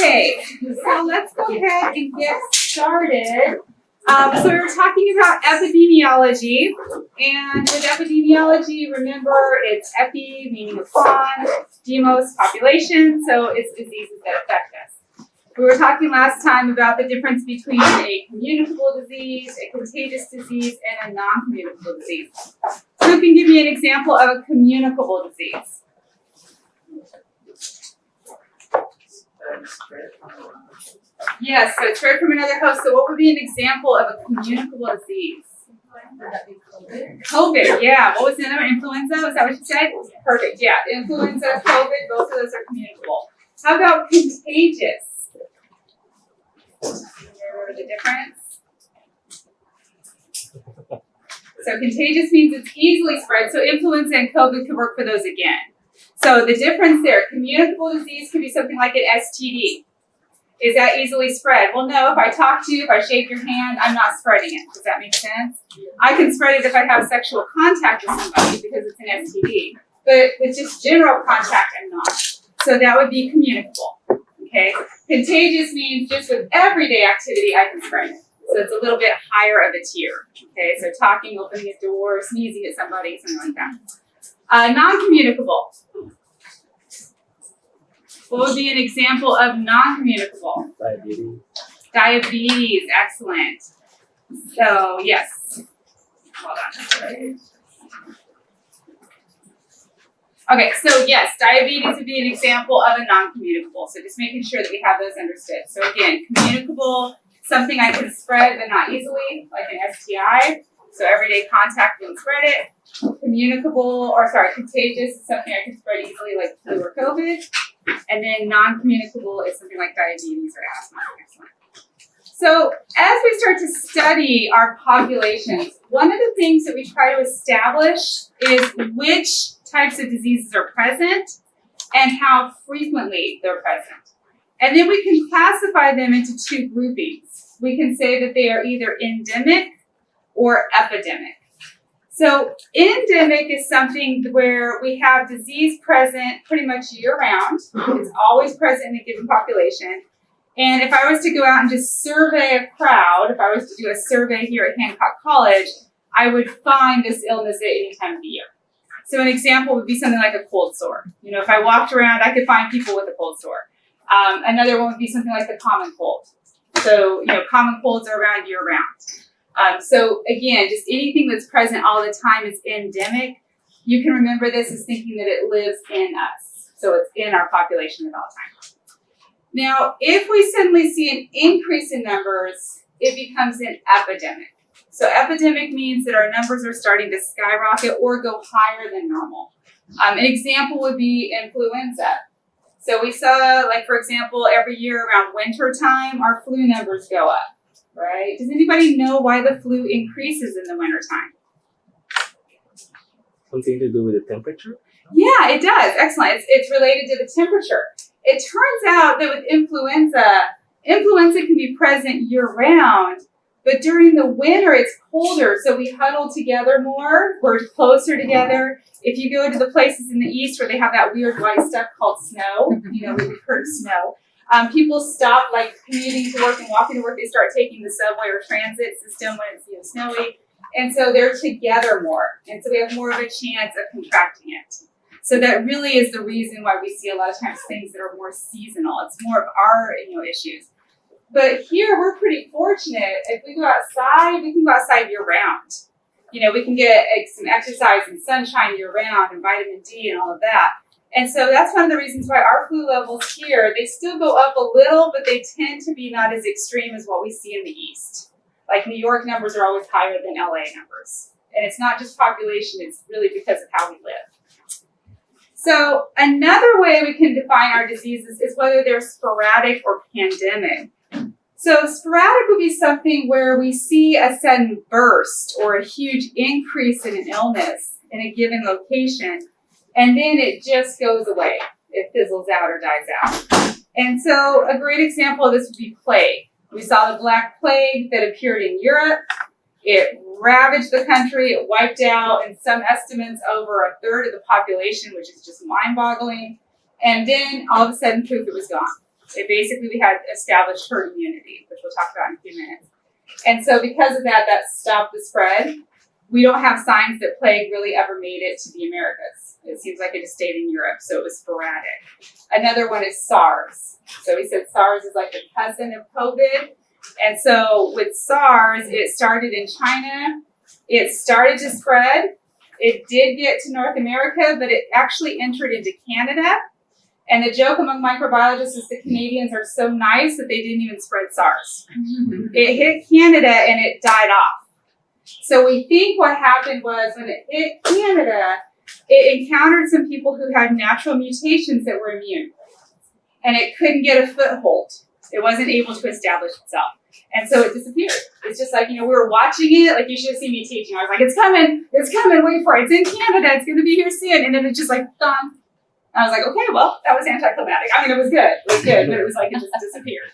Okay, so let's go ahead and get started. So we were talking about epidemiology, and with epidemiology, remember it's epi, meaning upon, demos, population, so it's diseases that affect us. We were talking last time about the difference between a communicable disease, a contagious disease, and a non-communicable disease. So who can give me an example of a communicable disease? Yes, so it's spread from another host. So what would be an example of a communicable disease? COVID, yeah. What was the other one? Influenza? Was that what you said? Perfect, yeah. Influenza, COVID, both of those are communicable. How about contagious? Remember the difference? So contagious means it's easily spread. So influenza and COVID could work for those again. So the difference there, communicable disease could be something like an STD. Is that easily spread? Well, no, if I talk to you, if I shake your hand, I'm not spreading it. Does that make sense? I can spread it if I have sexual contact with somebody because it's an STD. But with just general contact, I'm not. So that would be communicable. Okay? Contagious means just with everyday activity, I can spread it. So it's a little bit higher of a tier. Okay? So talking, opening a door, sneezing at somebody, something like that. Non-communicable. What would be an example of non-communicable? Diabetes, excellent. So, yes. Hold on. Okay, so yes, diabetes would be an example of a non-communicable. So just making sure that we have those understood. So again, communicable, something I can spread but not easily, like an STI. So everyday contact wouldn't spread it. Contagious is something I can spread easily, like flu or COVID. And then non-communicable is something like diabetes or asthma. Excellent. So as we start to study our populations, one of the things that we try to establish is which types of diseases are present and how frequently they're present. And then we can classify them into two groupings. We can say that they are either endemic or epidemic. So endemic is something where we have disease present pretty much year-round. It's always present in a given population. And if I was to go out and just survey a crowd, if I was to do a survey here at Hancock College, I would find this illness at any time of the year. So an example would be something like a cold sore. You know, if I walked around, I could find people with a cold sore. Another one would be something like the common cold. So, you know, common colds are around year-round. So again, just anything that's present all the time is endemic. You can remember this as thinking that it lives in us. So it's in our population at all times. Now, if we suddenly see an increase in numbers, it becomes an epidemic. So epidemic means that our numbers are starting to skyrocket or go higher than normal. An example would be influenza. So we saw, like, for example, every year around winter time, our flu numbers go up. Right? Does anybody know why the flu increases in the wintertime? Something to do with the temperature? Yeah, it does. Excellent. It's related to the temperature. It turns out that with influenza can be present year-round, but during the winter it's colder, so we huddle together more. We're closer together. If you go to the places in the east where they have that weird white stuff called snow, you know, we've heard of snow. People stop like commuting to work and walking to work. They start taking the subway or transit system when it's snowy. And so they're together more. And so we have more of a chance of contracting it. So that really is the reason why we see a lot of times things that are more seasonal. It's more of our issues. But here we're pretty fortunate. If we go outside, we can go outside year round. You know, we can get some exercise and sunshine year round and vitamin D and all of that. And so that's one of the reasons why our flu levels here, they still go up a little, but they tend to be not as extreme as what we see in the East. Like New York numbers are always higher than LA numbers. And it's not just population, it's really because of how we live. So another way we can define our diseases is whether they're sporadic or pandemic. So sporadic would be something where we see a sudden burst or a huge increase in an illness in a given location. And then it just goes away. It fizzles out or dies out. And so a great example of this would be plague. We saw the Black Plague that appeared in Europe. It ravaged the country. It wiped out, in some estimates, over a third of the population, which is just mind-boggling. And then all of a sudden, poof, it was gone. We had established herd immunity, which we'll talk about in a few minutes. And so because of that, that stopped the spread. We don't have signs that plague really ever made it to the Americas. It seems like it just stayed in Europe, so it was sporadic. Another one is SARS. So we said SARS is like the cousin of COVID. And so with SARS, it started in China. It started to spread. It did get to North America, but it actually entered into Canada. And the joke among microbiologists is the Canadians are so nice that they didn't even spread SARS. It hit Canada and it died off. So we think what happened was when it hit Canada, it encountered some people who had natural mutations that were immune. And it couldn't get a foothold. It wasn't able to establish itself. And so it disappeared. It's just like, we were watching it, like you should have seen me teaching. I was like, it's coming, wait for it. It's in Canada, it's going to be here soon. And then it's just like, gone. I was like, okay, well, that was anticlimactic. I mean, it was good, but it was like it just disappeared.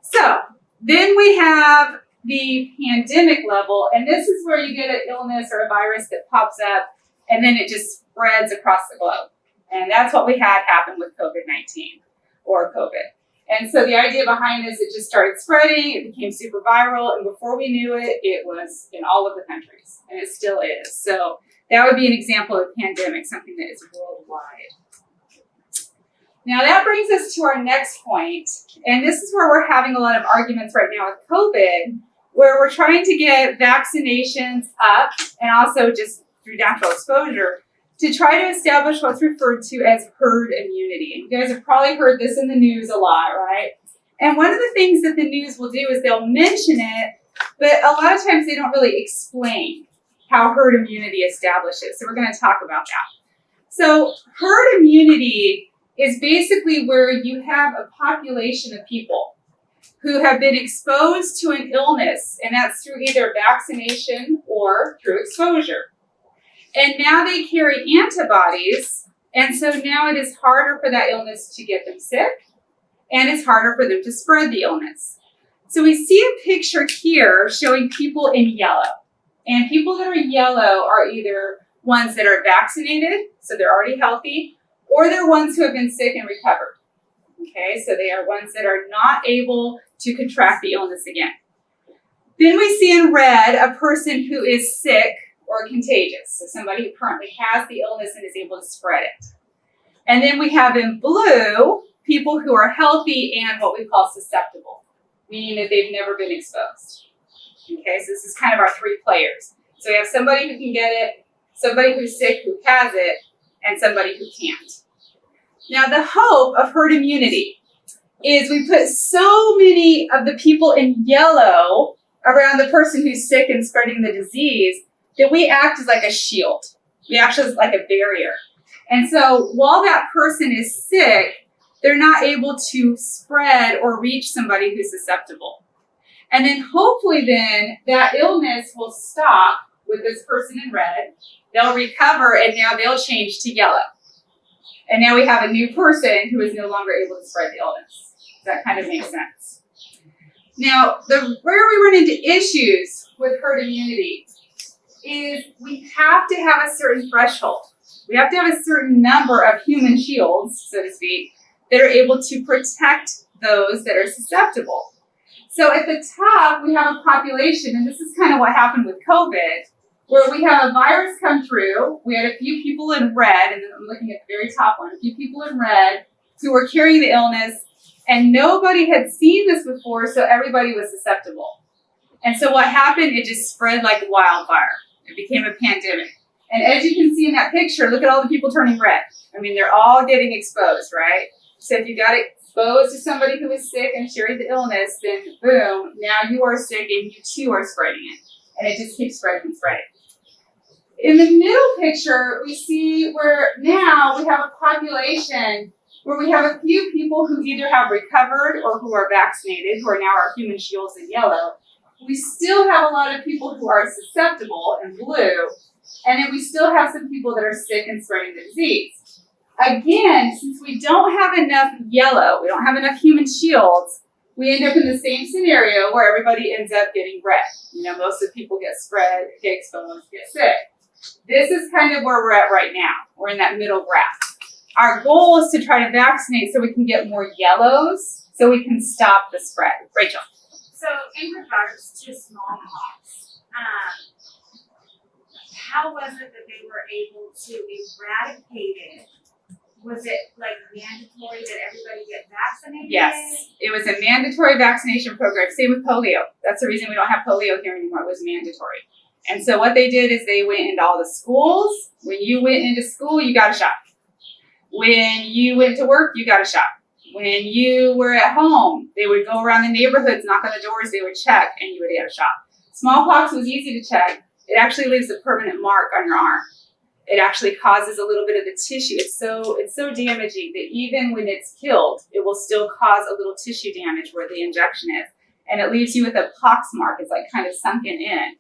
So then we have the pandemic level, and this is where you get an illness or a virus that pops up, and then it just spreads across the globe. And that's what we had happen with COVID-19 or COVID. And so the idea behind this, it just started spreading, it became super viral, and before we knew it, it was in all of the countries, and it still is. So that would be an example of pandemic, something that is worldwide. Now that brings us to our next point, and this is where we're having a lot of arguments right now with COVID, where we're trying to get vaccinations up, and also just through natural exposure, to try to establish what's referred to as herd immunity. And you guys have probably heard this in the news a lot, right? And one of the things that the news will do is they'll mention it, but a lot of times they don't really explain how herd immunity establishes. So we're going to talk about that. So herd immunity is basically where you have a population of people who have been exposed to an illness, and that's through either vaccination or through exposure. And now they carry antibodies, and so now it is harder for that illness to get them sick, and it's harder for them to spread the illness. So we see a picture here showing people in yellow. And people that are yellow are either ones that are vaccinated, so they're already healthy, or they're ones who have been sick and recovered. Okay, so they are ones that are not able to contract the illness again. Then we see in red a person who is sick or contagious, so somebody who currently has the illness and is able to spread it. And then we have in blue people who are healthy and what we call susceptible, meaning that they've never been exposed. Okay, so this is kind of our three players. So we have somebody who can get it, somebody who's sick who has it, and somebody who can't. Now the hope of herd immunity is we put so many of the people in yellow around the person who's sick and spreading the disease that we act as like a shield. We act as like a barrier. And so while that person is sick, they're not able to spread or reach somebody who's susceptible. And then hopefully then that illness will stop with this person in red. They'll recover and now they'll change to yellow. And now we have a new person who is no longer able to spread the illness. That kind of makes sense. Now, where we run into issues with herd immunity is we have to have a certain threshold. We have to have a certain number of human shields, so to speak, that are able to protect those that are susceptible. So at the top, we have a population, and this is kind of what happened with COVID, where we have a virus come through. We had a few people in red, and then I'm looking at the very top one, a few people in red who were carrying the illness, and nobody had seen this before, so everybody was susceptible. And so what happened, it just spread like wildfire. It became a pandemic. And as you can see in that picture, look at all the people turning red. I mean, they're all getting exposed, right? So if you got exposed to somebody who was sick and sharing the illness, then boom, now you are sick and you too are spreading it. And it just keeps spreading and spreading. In the middle picture, we see where now we have a population where we have a few people who either have recovered or who are vaccinated, who are now our human shields in yellow. We still have a lot of people who are susceptible in blue, and then we still have some people that are sick and spreading the disease. Again, since we don't have enough yellow, we don't have enough human shields, we end up in the same scenario where everybody ends up getting red. You know, most of the people get spread, get exposed, get sick. This is kind of where we're at right now. We're in that middle graph. Our goal is to try to vaccinate so we can get more yellows so we can stop the spread. Rachel. So in regards to smallpox, how was it that they were able to eradicate it? Was it like mandatory that everybody get vaccinated? Yes, it was a mandatory vaccination program. Same with polio. That's the reason we don't have polio here anymore. It was mandatory. And so what they did is they went into all the schools. When you went into school, you got a shot. When you went to work, you got a shot. When you were at home, they would go around the neighborhoods, knock on the doors, they would check, and you would get a shot. Smallpox was easy to check. It actually leaves a permanent mark on your arm. It actually causes a little bit of the tissue. It's so damaging that even when it's killed, it will still cause a little tissue damage where the injection is. And it leaves you with a pox mark. It's like kind of sunken in.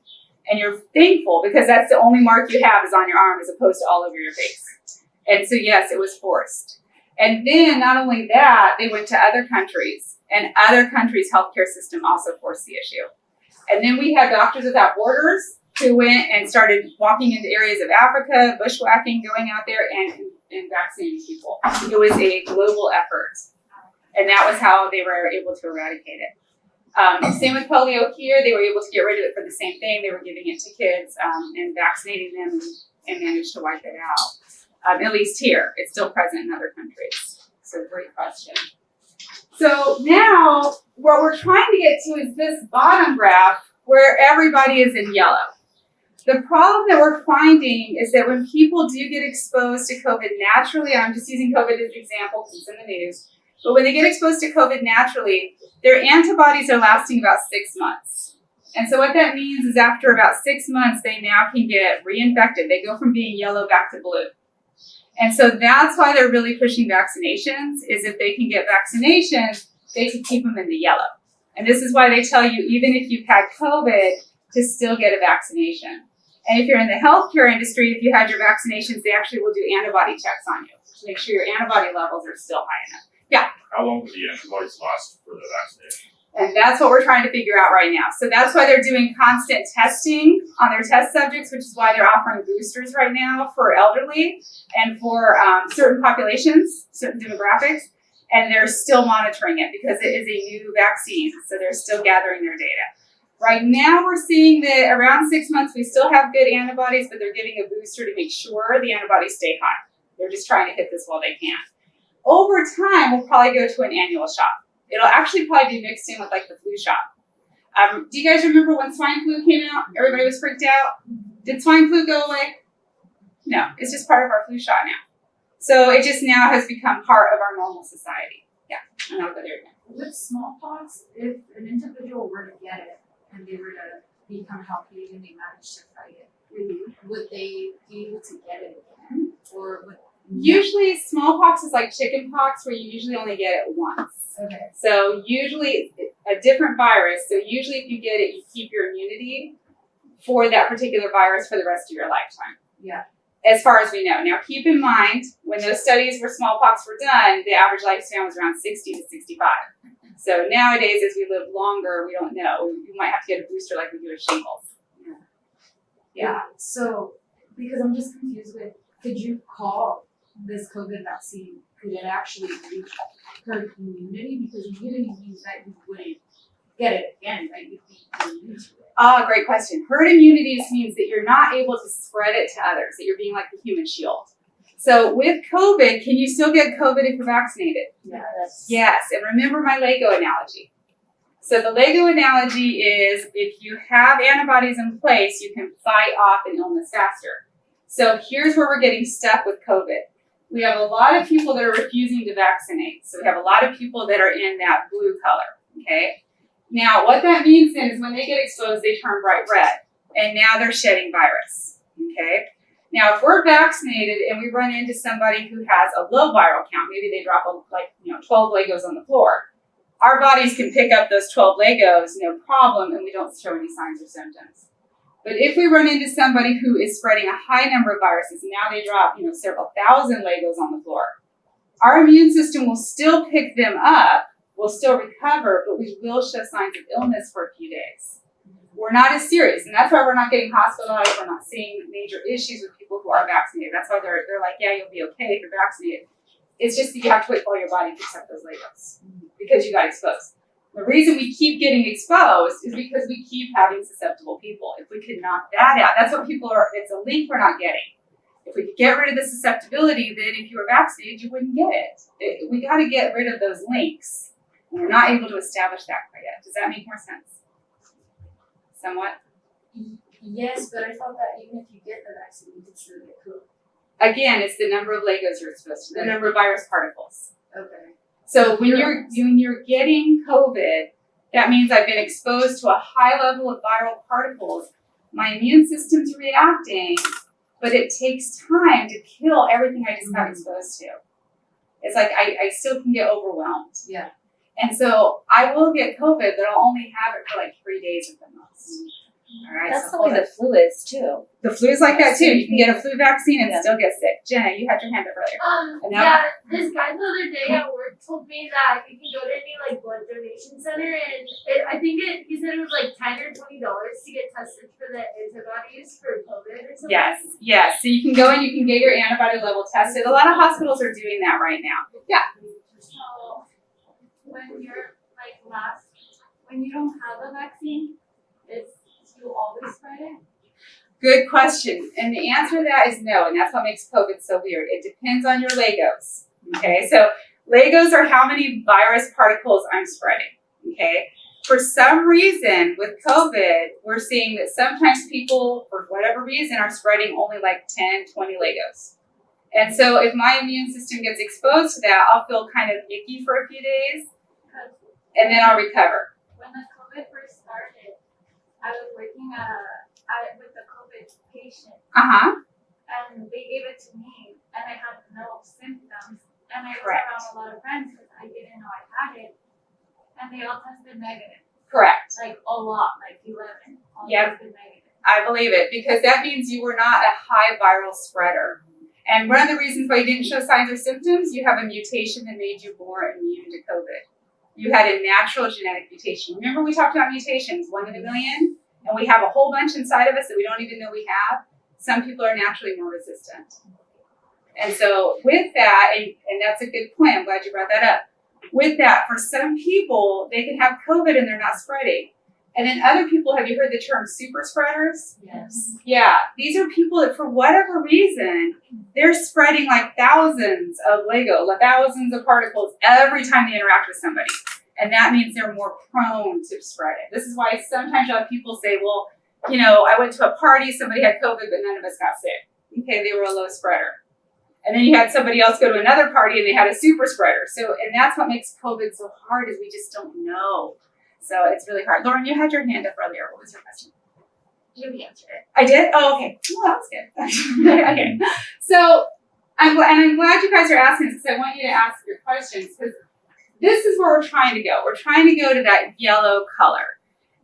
And you're thankful because that's the only mark you have is on your arm as opposed to all over your face. And so, yes, it was forced. And then not only that, they went to other countries, and other countries' healthcare system also forced the issue. And then we had Doctors Without Borders who went and started walking into areas of Africa, bushwhacking, going out there and vaccinating people. It was a global effort. And that was how they were able to eradicate it. Same with polio here. They were able to get rid of it for the same thing. They were giving it to kids and vaccinating them and managed to wipe it out. At least here. It's still present in other countries. So great question. So now what we're trying to get to is this bottom graph where everybody is in yellow. The problem that we're finding is that when people do get exposed to COVID naturally, I'm just using COVID as an example because it's in the news, but when they get exposed to COVID naturally, their antibodies are lasting about 6 months. And so what that means is after about 6 months, they now can get reinfected. They go from being yellow back to blue. And so that's why they're really pushing vaccinations, is if they can get vaccinations, they can keep them in the yellow. And this is why they tell you, even if you've had COVID, to still get a vaccination. And if you're in the healthcare industry, if you had your vaccinations, they actually will do antibody checks on you to make sure your antibody levels are still high enough. Yeah? How long will the antibodies last for the vaccination? And that's what we're trying to figure out right now. So that's why they're doing constant testing on their test subjects, which is why they're offering boosters right now for elderly and for certain populations, certain demographics. And they're still monitoring it because it is a new vaccine. So they're still gathering their data. Right now we're seeing that around 6 months we still have good antibodies, but they're giving a booster to make sure the antibodies stay high. They're just trying to hit this while they can. Over time, we'll probably go to an annual shot. It'll actually probably be mixed in with like the flu shot. Do you guys remember when swine flu came out? Everybody was freaked out. Did swine flu go away? No, it's just part of our flu shot now. So it just now has become part of our normal society. Yeah, and I'll go there again. With smallpox, if an individual were to get it and they were to become healthy and they managed to fight it, would they be able to get it again? Or would usually smallpox is like chickenpox where you usually only get it once. Okay. So usually a different virus. So usually if you get it, you keep your immunity for that particular virus for the rest of your lifetime. Yeah. As far as we know. Now keep in mind, when those studies for smallpox were done, the average lifespan was around 60 to 65. So nowadays, as we live longer, we don't know. We might have to get a booster like we do with shingles. Yeah. So, because I'm just confused with, could you call this COVID vaccine, could it actually reach herd immunity? Because immunity means that you wouldn't get it again, right? You'd be immune to it. Great question. Herd immunity just means that you're not able to spread it to others, that you're being like the human shield. So with COVID, can you still get COVID if you're vaccinated? Yeah. Yes, and remember my Lego analogy. So the Lego analogy is if you have antibodies in place, you can fight off an illness faster. So here's where we're getting stuck with COVID. We have a lot of people that are refusing to vaccinate. So we have a lot of people that are in that blue color, okay? Now, what that means then is when they get exposed, they turn bright red, and now they're shedding virus, okay? Now, if we're vaccinated and we run into somebody who has a low viral count, maybe they drop 12 Legos on the floor, our bodies can pick up those 12 Legos, no problem, and we don't show any signs or symptoms. But if we run into somebody who is spreading a high number of viruses, now they drop, several thousand Legos on the floor, our immune system will still pick them up, we'll still recover, but we will show signs of illness for a few days. We're not as serious, and that's why we're not getting hospitalized. We're not seeing major issues with people who are vaccinated. That's why they're like, yeah, you'll be okay if you're vaccinated. It's just that you have to wait for all your body to accept those Legos because you got exposed. The reason we keep getting exposed is because we keep having susceptible people. If we could knock that out, that's what people are, it's a link we're not getting. If we could get rid of the susceptibility, then if you were vaccinated, you wouldn't get it. We got to get rid of those links. We're not able to establish that quite yet. Does that make more sense? Somewhat? Yes, but I thought that even if you get the vaccine, you could still get COVID. Again, it's the number of Legos you're exposed to, the number of virus particles. Okay. So when you're getting COVID, that means I've been exposed to a high level of viral particles. My immune system's reacting, but it takes time to kill everything I just got exposed to. It's like I still can get overwhelmed. Yeah. And so I will get COVID, but I'll only have it for like 3 days at the most. All right. That's so the way the flu is too. the flu is like that too. You can get a flu vaccine and still get sick. Jenna, you had your hand up earlier. And now- Yeah, this guy the other day at work told me that you can go to any like blood donation center and he said it was like $10 or $20 to get tested for the antibodies for COVID or something. Yes. So you can go and you can get your antibody level tested. A lot of hospitals are doing that right now. Yeah. So when you're like when you don't have a vaccine, you always spread it? Good question. And the answer to that is no, and that's what makes COVID so weird. It depends on your Legos. Okay, so Legos are how many virus particles I'm spreading. Okay, for some reason with COVID, we're seeing that sometimes people, for whatever reason, are spreading only like 10, 20 Legos. And so if my immune system gets exposed to that, I'll feel kind of icky for a few days, and then I'll recover. When the COVID first started, I was working with a COVID patient, and they gave it to me, and I had no symptoms, and I was Correct. around a lot of friends because I didn't know I had it, and they all tested negative, Correct. like a lot, like 11, all Yep. tested negative. I believe it because that means you were not a high viral spreader. And one of the reasons why you didn't show signs or symptoms, you have a mutation that made you more immune to COVID. You had a natural genetic mutation. Remember we talked about mutations, 1 in a million? And we have a whole bunch inside of us that we don't even know we have. Some people are naturally more resistant. And so with that, and that's a good point, I'm glad you brought that up. With that, for some people, they can have COVID and they're not spreading. And then other people, have you heard the term super spreaders? Yes. Yeah, these are people that for whatever reason, they're spreading like thousands of thousands of particles every time they interact with somebody. And that means they're more prone to spread it. This is why sometimes you'll have people say, well, you know, I went to a party, somebody had COVID, but none of us got sick. Okay, they were a low spreader. And then you had somebody else go to another party and they had a super spreader. So, and that's what makes COVID so hard is we just don't know. So it's really hard. Lauren, you had your hand up earlier. What was your question? You answered it. I did? Oh, okay. Well, that was good. Okay. So I'm glad you guys are asking this because I want you to ask your questions because this is where we're trying to go. We're trying to go to that yellow color.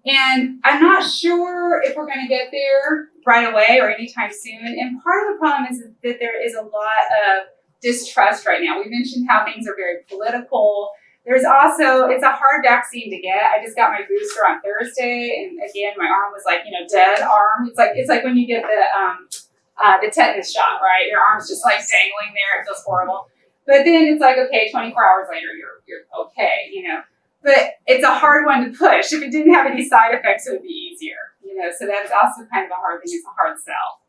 And I'm not sure if we're going to get there right away or anytime soon. And part of the problem is that there is a lot of distrust right now. We mentioned how things are very political. There's also, it's a hard vaccine to get. I just got my booster on Thursday, and again, my arm was like, dead arm. It's like when you get the tetanus shot, right? Your arm's just like dangling there. It feels horrible. But then it's like, okay, 24 hours later, you're okay, But it's a hard one to push. If it didn't have any side effects, it would be easier, So that's also kind of a hard thing. It's a hard sell.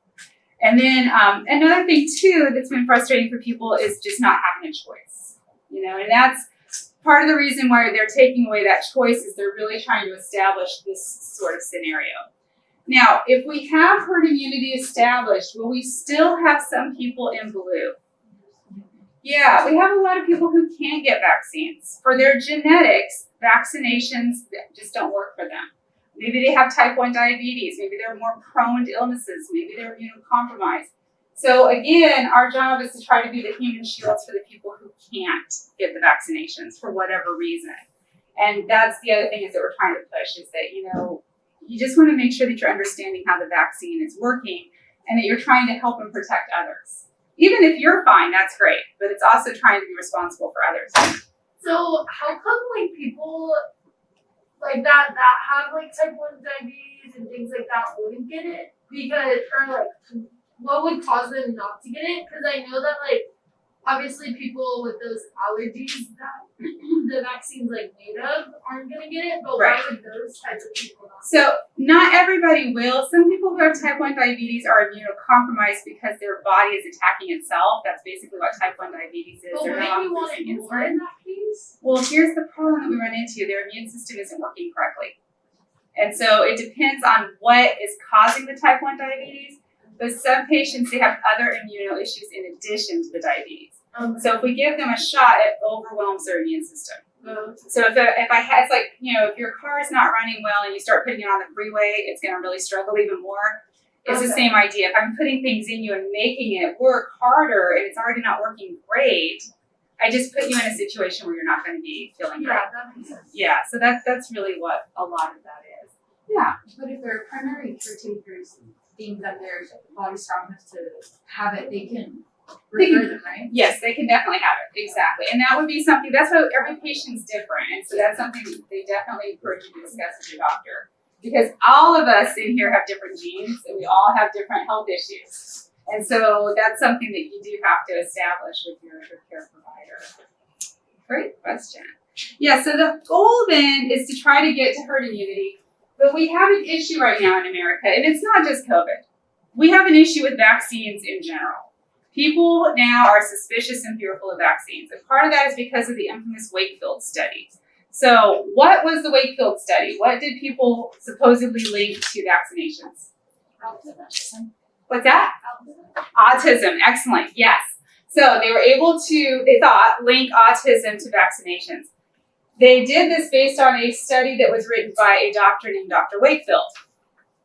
And then another thing too that's been frustrating for people is just not having a choice, And that's part of the reason why they're taking away that choice is they're really trying to establish this sort of scenario. Now, if we have herd immunity established, will we still have some people in blue? Yeah, we have a lot of people who can't get vaccines. For their genetics, vaccinations just don't work for them. Maybe they have type 1 diabetes. Maybe they're more prone to illnesses. Maybe they're immunocompromised. So again, our job is to try to be the human shields for the people who can't get the vaccinations for whatever reason. And that's the other thing is that we're trying to push is that, you just want to make sure that you're understanding how the vaccine is working and that you're trying to help and protect others. Even if you're fine, that's great, but it's also trying to be responsible for others. So how come people like that have like type 1 diabetes and things like that wouldn't get it? Because what would cause them not to get it? Because I know that obviously people with those allergies that the vaccine's like made of aren't gonna get it, but Right. why would those types of people not? So not everybody will. Some people who have type 1 diabetes are immunocompromised because their body is attacking itself. That's basically what type 1 diabetes is. But They're wouldn't not you want producing it more in that case? Well, here's the problem that we run into. Their immune system isn't working correctly. And so it depends on what is causing the type 1 diabetes. But some patients, they have other immuno issues in addition to the diabetes. So if we give them a shot, it overwhelms their immune system. So if I had, it's like, if your car is not running well and you start putting it on the freeway, it's going to really struggle even more. It's the same idea. If I'm putting things in you and making it work harder and it's already not working great, I just put you in a situation where you're not going to be feeling great. Yeah, that makes sense. Yeah, so that's really what a lot of that is. Yeah, but if their primary caretakers think that their body's strong enough to have it, they can refer them, right? Yes, they can definitely have it. Exactly. And that would be something, that's why every patient's different. And so that's something they definitely encourage you to discuss with your doctor. Because all of us in here have different genes and we all have different health issues. And so that's something that you do have to establish with your care provider. Great question. Yeah, so the goal then is to try to get to herd immunity. But we have an issue right now in America, and it's not just COVID. We have an issue with vaccines in general. People now are suspicious and fearful of vaccines. And part of that is because of the infamous Wakefield study. So what was the Wakefield study? What did people supposedly link to vaccinations? Autism. What's that? Autism. Excellent. Yes. So they were able to, they thought, link autism to vaccinations. They did this based on a study that was written by a doctor named Dr. Wakefield.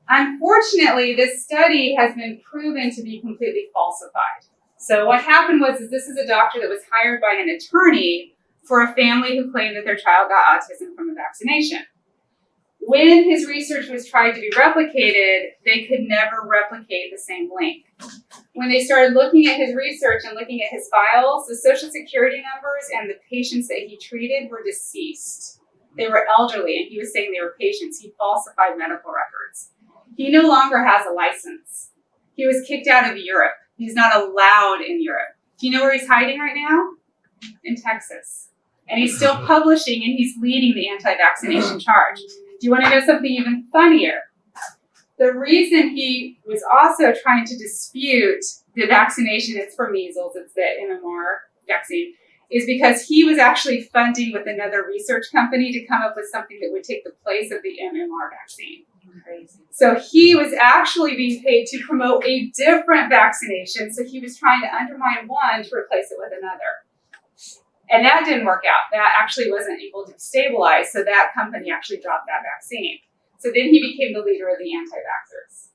Unfortunately, this study has been proven to be completely falsified. So what happened was this is a doctor that was hired by an attorney for a family who claimed that their child got autism from a vaccination. When his research was tried to be replicated, they could never replicate the same link. When they started looking at his research and looking at his files, the social security numbers and the patients that he treated were deceased. They were elderly, and he was saying they were patients. He falsified medical records. He no longer has a license. He was kicked out of Europe. He's not allowed in Europe. Do you know where he's hiding right now? In Texas. And he's still publishing, and he's leading the anti-vaccination charge. Do you want to know something even funnier? The reason he was also trying to dispute the vaccination, it's for measles, it's the MMR vaccine, is because he was actually funding with another research company to come up with something that would take the place of the MMR vaccine. Crazy. So he was actually being paid to promote a different vaccination, so he was trying to undermine one to replace it with another. And that didn't work out. That actually wasn't able to stabilize, so that company actually dropped that vaccine. So then he became the leader of the anti-vaxxers.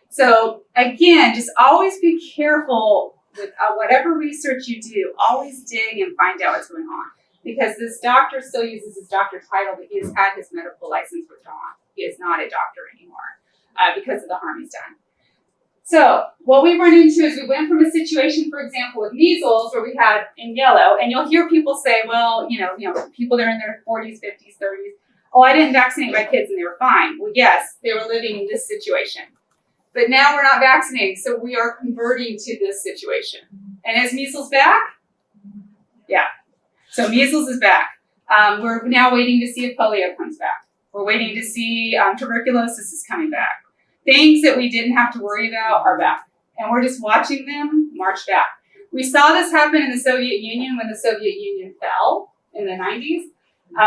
So again, just always be careful with whatever research you do. Always dig and find out what's going on. Because this doctor still uses his doctor title, but he has had his medical license withdrawn. He is not a doctor anymore because of the harm he's done. So what we run into is we went from a situation, for example, with measles, where we had in yellow, and you'll hear people say, well, people that are in their 40s, 50s, 30s, oh, I didn't vaccinate my kids and they were fine. Well, yes, they were living in this situation. But now we're not vaccinating, so we are converting to this situation. And is measles back? Yeah. So measles is back. We're now waiting to see if polio comes back. We're waiting to see tuberculosis is coming back. Things that we didn't have to worry about are back. And we're just watching them march back. We saw this happen in the Soviet Union when the Soviet Union fell in the 90s.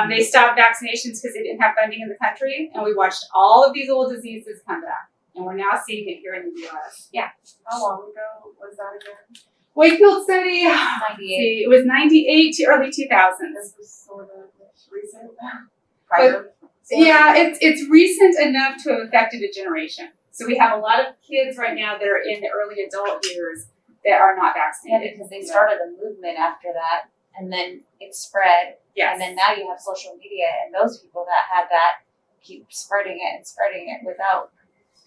They stopped vaccinations because they didn't have funding in the country. And we watched all of these old diseases come back. And we're now seeing it here in the U.S. Yeah. How long ago was that again? Wakefield study, 98. see, it was 98 to early 2000s. This was sort of recent. Yeah, it's recent enough to have affected a generation. So we have a lot of kids right now that are in the early adult years that are not Yeah, vaccinated. because they started a movement after that, and then it spread, Yes. and then now you have social media, and those people that had that keep spreading it without.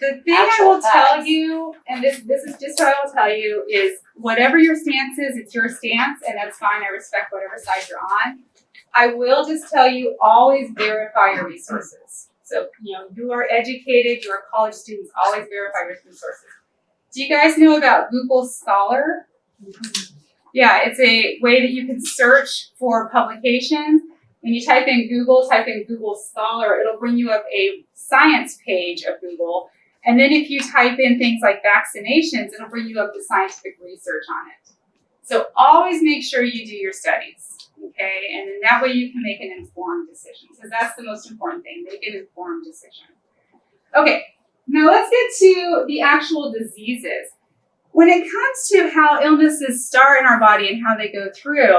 The thing I actual will tell facts. you, and this is just what I will tell you, is whatever your stance is, it's your stance, and that's fine. I respect whatever side you're on. I will just tell you, always verify your resources. So, you are educated, you are college students, always verify your resources. Do you guys know about Google Scholar? Yeah, it's a way that you can search for publications. When you type in Google Scholar, it'll bring you up a science page of Google. And then if you type in things like vaccinations, it'll bring you up the scientific research on it. So always make sure you do your studies, okay? And then that way you can make an informed decision. So that's the most important thing, make an informed decision. Okay, now let's get to the actual diseases. When it comes to how illnesses start in our body and how they go through,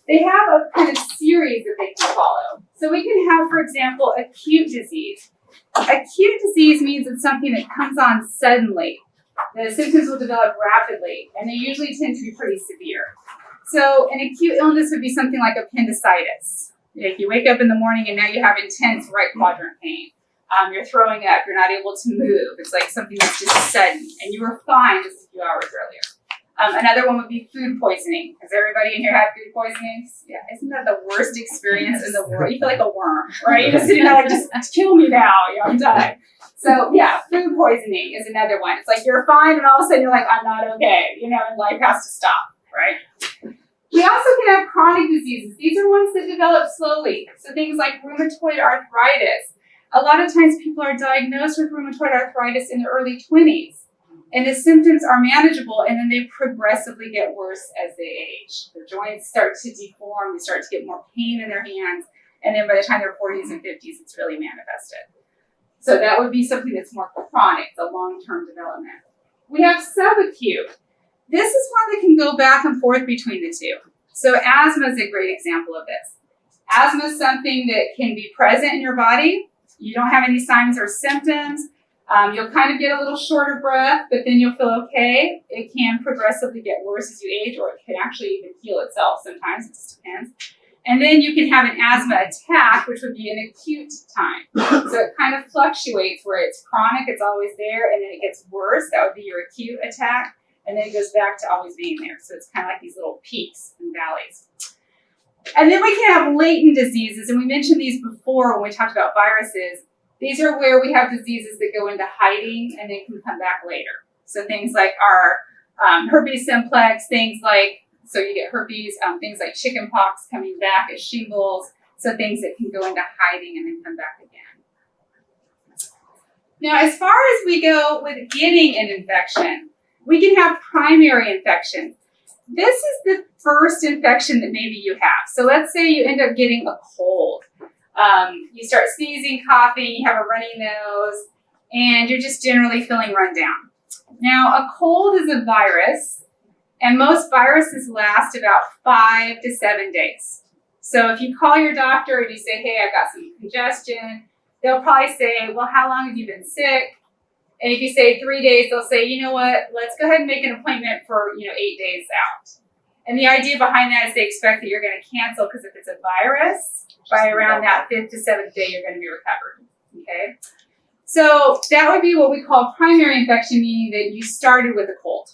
they have a kind of series that they can follow. So we can have, for example, acute disease. Acute disease means it's something that comes on suddenly. The symptoms will develop rapidly, and they usually tend to be pretty severe. So an acute illness would be something like appendicitis. If you wake up in the morning and now you have intense right quadrant pain. You're throwing up, you're not able to move. It's like something that's just sudden, and you were fine just a few hours earlier. Another one would be food poisoning. Has everybody in here had food poisonings? Yeah, isn't that the worst experience in the world? You feel like a worm, right? You're just sitting there like, just kill me now, I'm done. So yeah, food poisoning is another one. It's like you're fine, and all of a sudden you're like, I'm not okay, and life has to stop, right? We also can have chronic diseases. These are ones that develop slowly. So things like rheumatoid arthritis. A lot of times people are diagnosed with rheumatoid arthritis in their early 20s. And the symptoms are manageable, and then they progressively get worse as they age. Their joints start to deform, they start to get more pain in their hands, and then by the time they're 40s and 50s, it's really manifested. So that would be something that's more chronic, the long-term development. We have subacute. This is one that can go back and forth between the two. So asthma is a great example of this. Asthma is something that can be present in your body. You don't have any signs or symptoms. You'll kind of get a little shorter breath, but then you'll feel okay. It can progressively get worse as you age, or it can actually even heal itself sometimes. It just depends. And then you can have an asthma attack, which would be an acute time. So it kind of fluctuates where it's chronic, it's always there, and then it gets worse. That would be your acute attack. And then it goes back to always being there. So it's kind of like these little peaks and valleys. And then we can have latent diseases, and we mentioned these before when we talked about viruses. These are where we have diseases that go into hiding and then can come back later. So things like our herpes simplex, things like, so you get herpes, things like chickenpox coming back as shingles, so things that can go into hiding and then come back again. Now, as far as we go with getting an infection, we can have primary infection. This is the first infection that maybe you have. So let's say you end up getting a cold. You start sneezing, coughing, you have a runny nose, and you're just generally feeling run down. Now, a cold is a virus, and most viruses last about 5 to 7 days. So if you call your doctor and you say, hey, I've got some congestion, they'll probably say, well, how long have you been sick? And if you say 3 days, they'll say, you know what, let's go ahead and make an appointment for 8 days out. And the idea behind that is they expect that you're going to cancel, because if it's a virus, by around that 5th to 7th day, you're going to be recovered, okay? So that would be what we call primary infection, meaning that you started with a cold.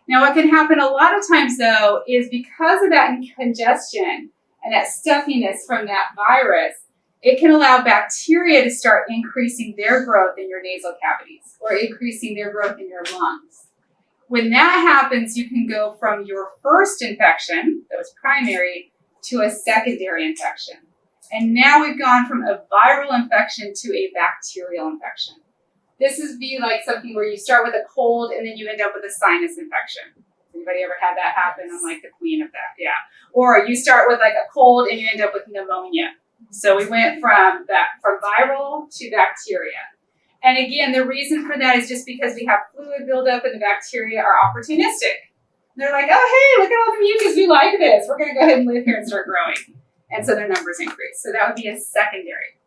Now, what can happen a lot of times, though, is because of that congestion and that stuffiness from that virus, it can allow bacteria to start increasing their growth in your nasal cavities or increasing their growth in your lungs. When that happens, you can go from your first infection, that was primary, to a secondary infection. And now we've gone from a viral infection to a bacterial infection. This is like something where you start with a cold and then you end up with a sinus infection. Anybody ever had that happen? I'm like the queen of that, yeah. Or you start with like a cold and you end up with pneumonia. So we went from viral to bacteria. And again, the reason for that is just because we have fluid buildup and the bacteria are opportunistic. They're like, oh, hey, look at all the mucus. We like this. We're going to go ahead and live here and start growing. And so their numbers increase. So that would be a secondary.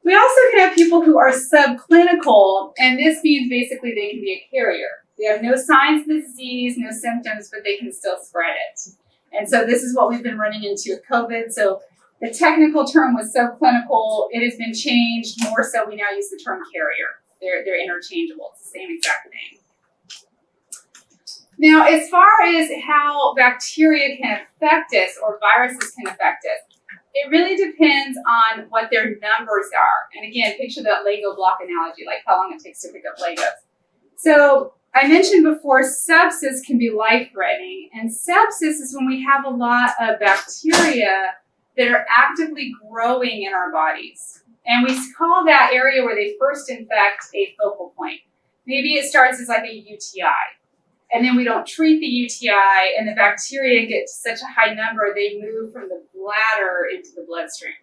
We also can have people who are subclinical, and this means basically they can be a carrier. They have no signs of the disease, no symptoms, but they can still spread it. And so this is what we've been running into with COVID. So the technical term was subclinical. It has been changed more so we now use the term carrier. They're interchangeable. It's the same exact thing. Now, as far as how bacteria can affect us or viruses can affect us, it really depends on what their numbers are. And again, picture that Lego block analogy, like how long it takes to pick up Legos. So I mentioned before, sepsis can be life-threatening, and sepsis is when we have a lot of bacteria that are actively growing in our bodies. And we call that area where they first infect a focal point. Maybe it starts as like a UTI, and then we don't treat the UTI, and the bacteria get to such a high number, they move from the bladder into the bloodstream.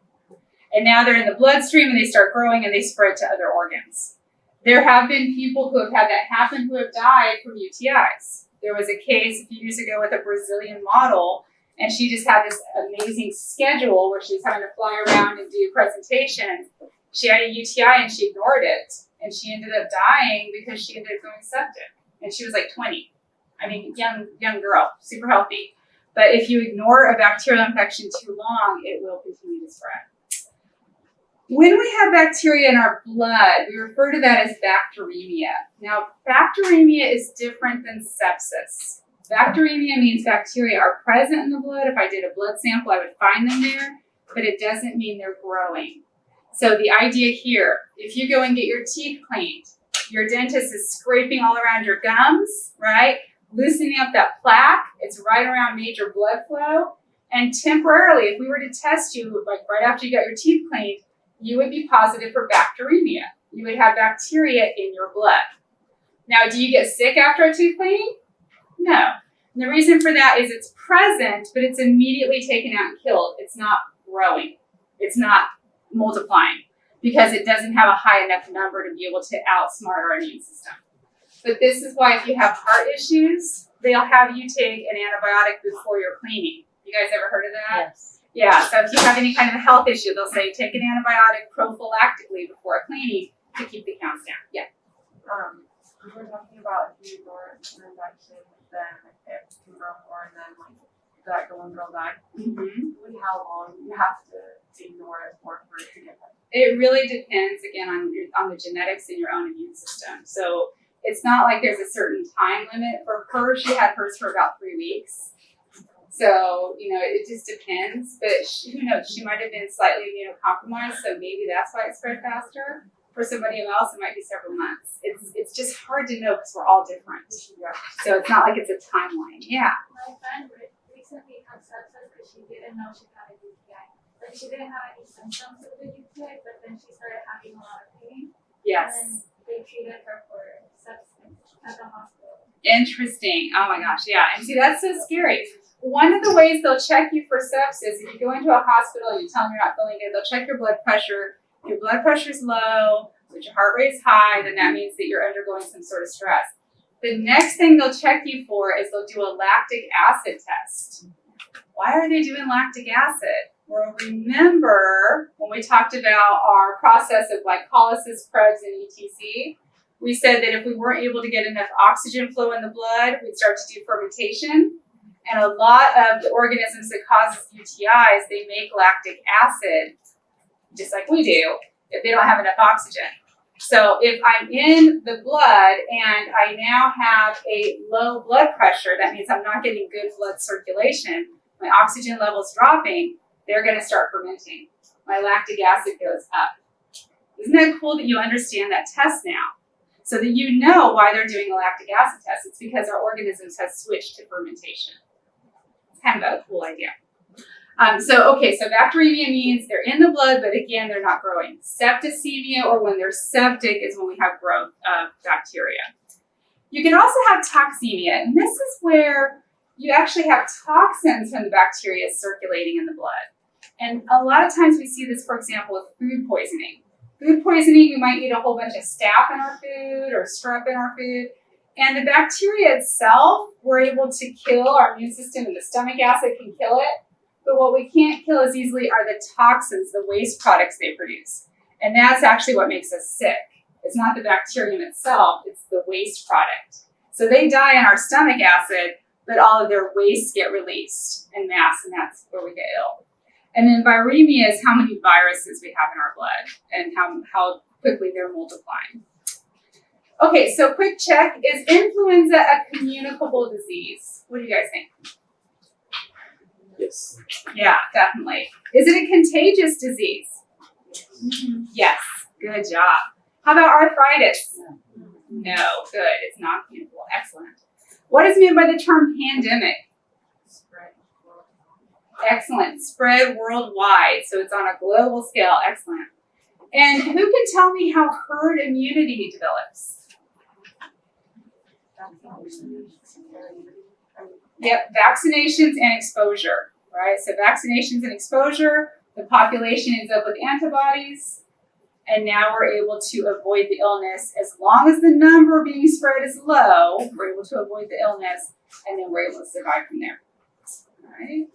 And now they're in the bloodstream, and they start growing, and they spread to other organs. There have been people who have had that happen who have died from UTIs. There was a case a few years ago with a Brazilian model, and she just had this amazing schedule where she was having to fly around and do presentations. She had a UTI and she ignored it, and she ended up dying because she ended up going septic. And she was like 20. I mean, young girl, super healthy. But if you ignore a bacterial infection too long, it will continue to spread. When we have bacteria in our blood, we refer to that as bacteremia. Now, bacteremia is different than sepsis. Bacteremia means bacteria are present in the blood. If I did a blood sample, I would find them there, but it doesn't mean they're growing. So the idea here, if you go and get your teeth cleaned, your dentist is scraping all around your gums, right? Loosening up that plaque. It's right around major blood flow. And temporarily, if we were to test you, like right after you got your teeth cleaned, you would be positive for bacteremia. You would have bacteria in your blood. Now, do you get sick after a tooth cleaning? No. And the reason for that is it's present, but it's immediately taken out and killed. It's not growing. It's not multiplying because it doesn't have a high enough number to be able to outsmart our immune system. But this is why if you have heart issues, they'll have you take an antibiotic before your cleaning. You guys ever heard of that? Yes. Yeah, so if you have any kind of a health issue, they'll say take an antibiotic prophylactically before a cleaning to keep the counts down. Yeah. We were talking about if you ignore an infection, then it can grow more, and then like that go and grow back. Mm-hmm. How long you have to ignore it for it to get better? It really depends, again, on the genetics in your own immune system. So it's not like there's a certain time limit. For her, she had hers for about 3 weeks. So, it just depends. But who knows? She might have been slightly immunocompromised, so maybe that's why it spread faster. For somebody else, it might be several months. It's just hard to know because we're all different. So it's not like it's a timeline. Yeah. My friend recently had sepsis because she didn't know she had a UTI. Like she didn't have any symptoms of the UTI, but then she started having a lot of pain. Yes. And they treated her for sepsis at the hospital. Interesting. Oh my gosh, yeah. And see, that's so scary. One of the ways they'll check you for sepsis, if you go into a hospital and you tell them you're not feeling good, they'll check your blood pressure. If your blood pressure's low, but your heart rate's high, then that means that you're undergoing some sort of stress. The next thing they'll check you for is they'll do a lactic acid test. Why are they doing lactic acid? Well, remember when we talked about our process of glycolysis, Krebs, and ETC, we said that if we weren't able to get enough oxygen flow in the blood, we'd start to do fermentation. And a lot of the organisms that causes UTIs, they make lactic acid, just like we do, if they don't have enough oxygen. So if I'm in the blood and I now have a low blood pressure, that means I'm not getting good blood circulation, my oxygen level's dropping, they're going to start fermenting. My lactic acid goes up. Isn't that cool that you understand that test now? So that you know why they're doing a lactic acid test. It's because our organisms have switched to fermentation. It's kind of a cool idea. So bacteremia means they're in the blood, but again, they're not growing. Septicemia, or when they're septic, is when we have growth of bacteria. You can also have toxemia, and this is where you actually have toxins from the bacteria circulating in the blood. And a lot of times we see this, for example, with food poisoning. Food poisoning, we might eat a whole bunch of staph in our food or strep in our food. And the bacteria itself, we're able to kill. Our immune system and the stomach acid can kill it. But what we can't kill as easily are the toxins, the waste products they produce. And that's actually what makes us sick. It's not the bacterium itself, it's the waste product. So they die in our stomach acid, but all of their wastes get released en masse, and that's where we get ill. And then viremia is how many viruses we have in our blood and how quickly they're multiplying. Okay, so quick check. Is influenza a communicable disease? What do you guys think? Yes. Yeah, definitely. Is it a contagious disease? Yes. Good job. How about arthritis? No, good. It's not communicable. Excellent. What is meant by the term pandemic? Excellent. Spread worldwide. So it's on a global scale. Excellent. And who can tell me how herd immunity develops? Yep, vaccinations and exposure, right? So vaccinations and exposure, the population ends up with antibodies, and now we're able to avoid the illness. As long as the number being spread is low, we're able to avoid the illness, and then we're able to survive from there. All right.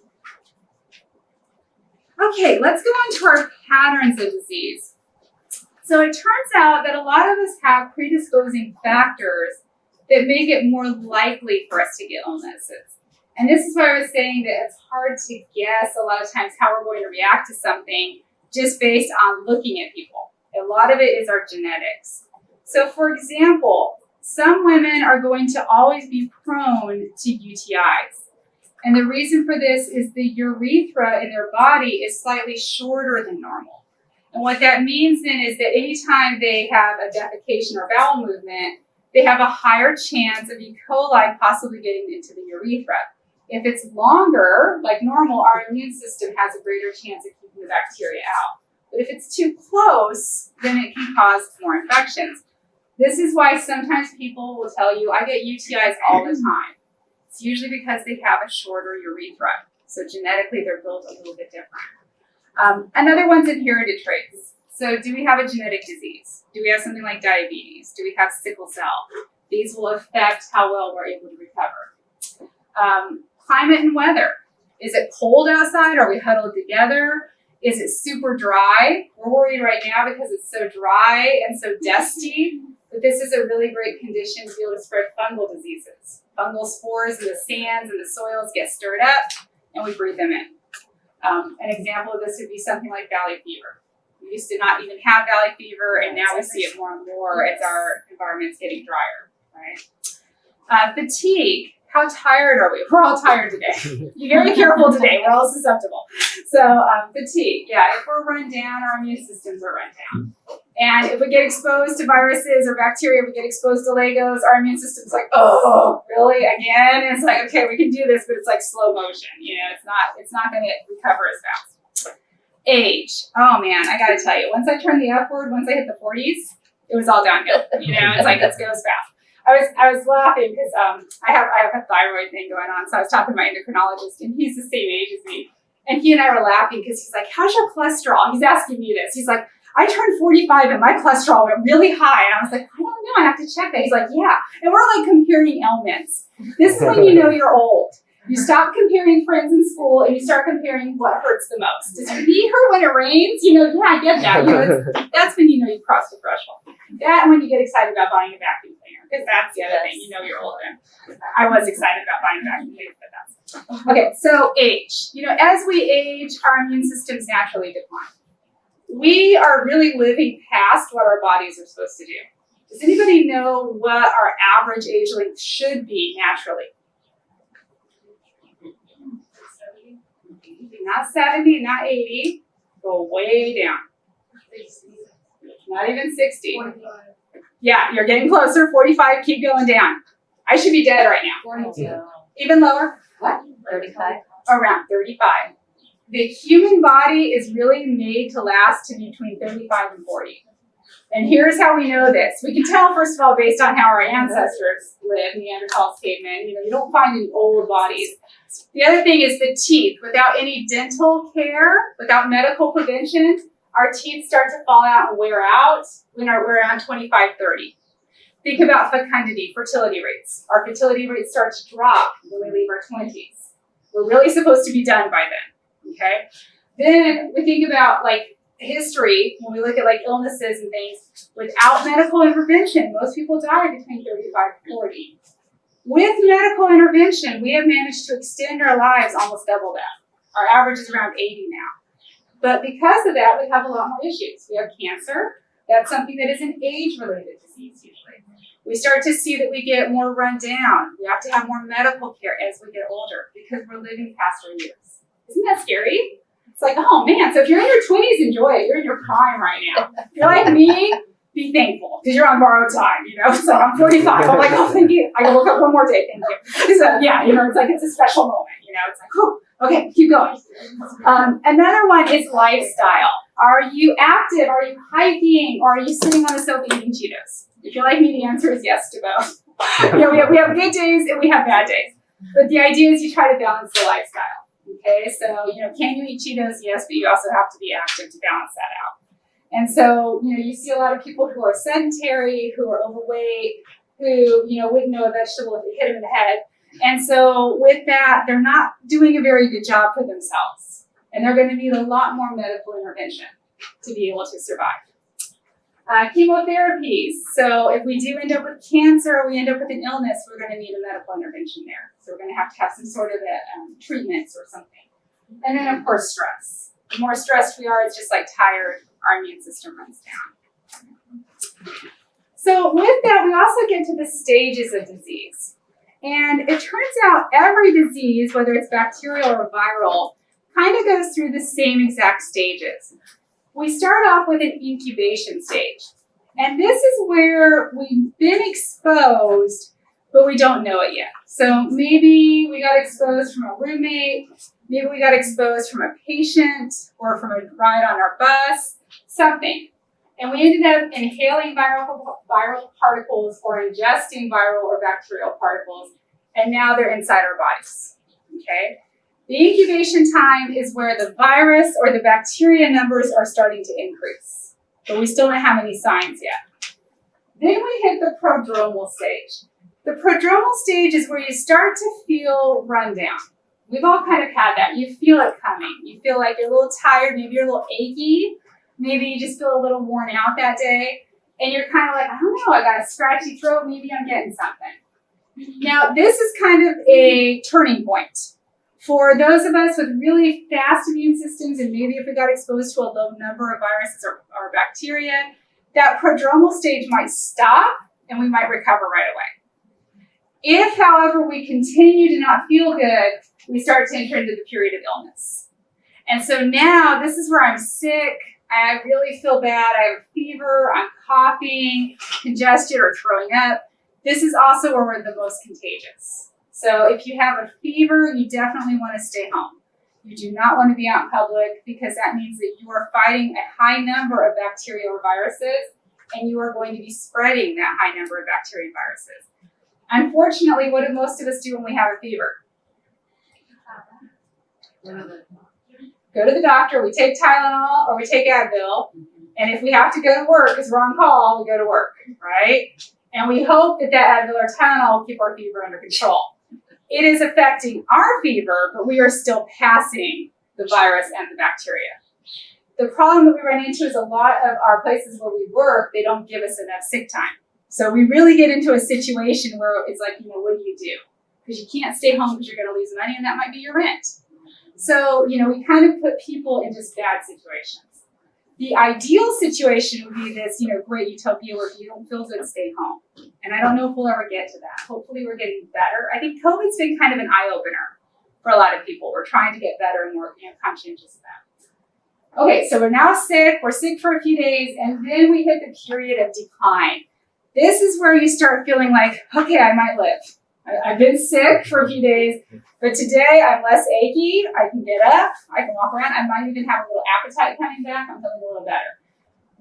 Okay, let's go on to our patterns of disease. So it turns out that a lot of us have predisposing factors that make it more likely for us to get illnesses. And this is why I was saying that it's hard to guess a lot of times how we're going to react to something just based on looking at people. A lot of it is our genetics. So for example, some women are going to always be prone to UTIs. And the reason for this is the urethra in their body is slightly shorter than normal. And what that means then is that anytime they have a defecation or bowel movement, they have a higher chance of E. coli possibly getting into the urethra. If it's longer, like normal, our immune system has a greater chance of keeping the bacteria out. But if it's too close, then it can cause more infections. This is why sometimes people will tell you, I get UTIs all the time. It's usually because they have a shorter urethra. So genetically, they're built a little bit different. Another one's inherited traits. So do we have a genetic disease? Do we have something like diabetes? Do we have sickle cell? These will affect how well we're able to recover. Climate and weather. Is it cold outside? Are we huddled together? Is it super dry? We're worried right now because it's so dry and so dusty. But this is a really great condition to be able to spread fungal diseases. Fungal spores in the sands and the soils get stirred up, and we breathe them in. An example of this would be something like valley fever. We used to not even have valley fever, and now we see it more and more as our environment's getting drier, right? Fatigue. How tired are we? We're all tired today. Be very careful today. We're all susceptible. So fatigue. Yeah, if we're run down, our immune systems are run down. And if we get exposed to viruses or bacteria, if we get exposed to Legos, our immune system's like, oh, really? Again? And it's like, okay, we can do this, but it's like slow motion. You know, it's not going to recover as fast. Age. Oh man, I got to tell you, once I turned the F word, once I hit the 40s, it was all downhill. You know, it's like, it goes fast. I was laughing because I have a thyroid thing going on, so I was talking to my endocrinologist, and he's the same age as me. And he and I were laughing because he's like, how's your cholesterol? He's asking me this. He's like, I turned 45 and my cholesterol went really high. And I was like, I don't know, I have to check that. He's like, yeah. And we're like comparing ailments. This is when you know you're old. You stop comparing friends in school and you start comparing what hurts the most. Does your knee hurt when it rains? You know, yeah, I get that. You know, that's when you know you crossed the threshold. That and when you get excited about buying a vacuum cleaner, because that's the other thing, you know you're older. I was excited about buying a vacuum cleaner, but that's okay. So age. You know, as we age, our immune systems naturally decline. We are really living past what our bodies are supposed to do. Does anybody know what our average age length should be naturally? Not 70, not 80. Go way down. Not even 60. 45. Yeah, you're getting closer. 45, keep going down. I should be dead right now. 42. Even lower? What? 35. Around 35. The human body is really made to last to between 35 and 40. And here's how we know this. We can tell, first of all, based on how our ancestors lived, Neanderthals, cavemen, you don't find any old bodies. The other thing is the teeth. Without any dental care, without medical prevention, our teeth start to fall out and wear out when we're around 25, 30. Think about fecundity, fertility rates. Our fertility rates start to drop when we leave our 20s. We're really supposed to be done by then, okay? Then we think about history, when we look at illnesses and things, without medical intervention, most people die between 35 and 40. With medical intervention, we have managed to extend our lives almost double that. Our average is around 80 now. But because of that, we have a lot more issues. We have cancer. That's something that is an age-related disease usually. We start to see that we get more run down. We have to have more medical care as we get older because we're living past our years. Isn't that scary? It's like, oh man, so if you're in your 20s, enjoy it. You're in your prime right now. If you're like me, be thankful because you're on borrowed time, It's like I'm 45. I'm like, oh, thank you. I can look up one more day, thank you. So yeah, it's like it's a special moment, It's like, oh, okay, keep going. Another one is lifestyle. Are you active? Are you hiking? Or are you sitting on the sofa eating Cheetos? If you're like me, the answer is yes to both. We have good days and we have bad days. But the idea is you try to balance the lifestyle. Okay, so, can you eat Cheetos? Yes, but you also have to be active to balance that out. And so, you see a lot of people who are sedentary, who are overweight, who, wouldn't know a vegetable if it hit them in the head. And so with that, they're not doing a very good job for themselves. And they're going to need a lot more medical intervention to be able to survive. Chemotherapies. So if we do end up with cancer, or we end up with an illness, we're going to need a medical intervention there. So we're going to have some sort of treatments or something. And then, of course, stress. The more stressed we are, it's just like tired, our immune system runs down. So with that, we also get to the stages of disease. And it turns out every disease, whether it's bacterial or viral, kind of goes through the same exact stages. We start off with an incubation stage. And this is where we've been exposed, but we don't know it yet. So maybe we got exposed from a roommate, maybe we got exposed from a patient or from a ride on our bus, something. And we ended up inhaling viral particles or ingesting viral or bacterial particles, and now they're inside our bodies, okay? The incubation time is where the virus or the bacteria numbers are starting to increase, but we still don't have any signs yet. Then we hit the prodromal stage. The prodromal stage is where you start to feel run down. We've all kind of had that. You feel it coming. You feel like you're a little tired, maybe you're a little achy. Maybe you just feel a little worn out that day, and you're kind of like, I don't know, I got a scratchy throat, maybe I'm getting something. Now, this is kind of a turning point. For those of us with really fast immune systems, and maybe if we got exposed to a low number of viruses or bacteria, that prodromal stage might stop, and we might recover right away. If, however, we continue to not feel good, we start to enter into the period of illness. And so now, this is where I'm sick, I really feel bad, I have a fever, I'm coughing, congestion, or throwing up. This is also where we're the most contagious. So if you have a fever, you definitely want to stay home. You do not want to be out in public because that means that you are fighting a high number of bacteria or viruses, and you are going to be spreading that high number of bacteria and viruses. Unfortunately, what do most of us do when we have a fever? Go to the doctor, we take Tylenol or we take Advil, and if we have to go to work because we're on call, we go to work, right? And we hope that Advil or Tylenol will keep our fever under control. It is affecting our fever, but we are still passing the virus and the bacteria. The problem that we run into is a lot of our places where we work, they don't give us enough sick time. So we really get into a situation where it's like, what do you do? Because you can't stay home because you're going to lose money, and that might be your rent. So, we kind of put people in just bad situations. The ideal situation would be this, great utopia where if you don't feel good, stay home. And I don't know if we'll ever get to that. Hopefully we're getting better. I think COVID's been kind of an eye-opener for a lot of people. We're trying to get better and more conscientious of that. Okay, so we're now sick. We're sick for a few days, and then we hit the period of decline. This is where you start feeling like, okay, I might live. I've been sick for a few days, but today I'm less achy. I can get up. I can walk around. I might even have a little appetite coming back. I'm feeling a little better.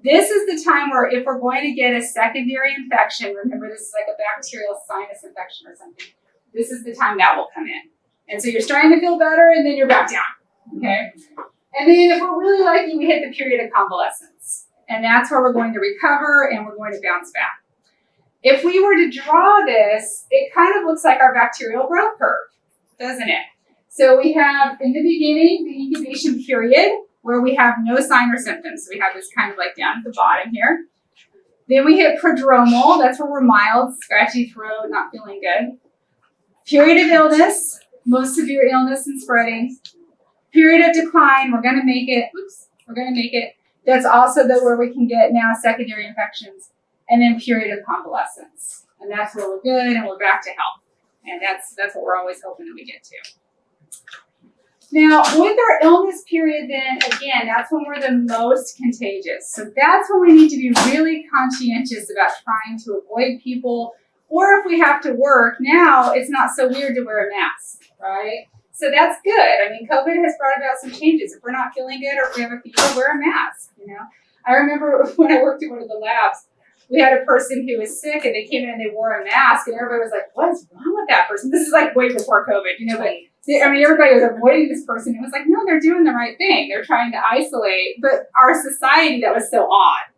This is the time where if we're going to get a secondary infection, remember this is like a bacterial sinus infection or something, this is the time that will come in. And so you're starting to feel better, and then you're back down, okay? And then if we're really lucky, we hit the period of convalescence. And that's where we're going to recover, and we're going to bounce back. If we were to draw this, it kind of looks like our bacterial growth curve, doesn't it? So we have, in the beginning, the incubation period, where we have no sign or symptoms. So we have this kind of like down at the bottom here. Then we hit prodromal. That's where we're mild, scratchy throat, not feeling good. Period of illness, most severe illness and spreading. Period of decline, we're going to make it. We're going to make it. That's also where we can get now secondary infections. And then period of convalescence. And that's where we're good and we're back to health. And that's what we're always hoping that we get to. Now, with our illness period, then again, that's when we're the most contagious. So that's when we need to be really conscientious about trying to avoid people. Or if we have to work, now it's not so weird to wear a mask, right? So that's good. I mean, COVID has brought about some changes. If we're not feeling good or if we have a fever, wear a mask, you know? I remember when I worked at one of the labs, we had a person who was sick and they came in and they wore a mask and everybody was like, what is wrong with that person? This is like way before COVID, you know, but I mean, everybody was avoiding this person. It was like, no, they're doing the right thing. They're trying to isolate, but our society, that was so odd.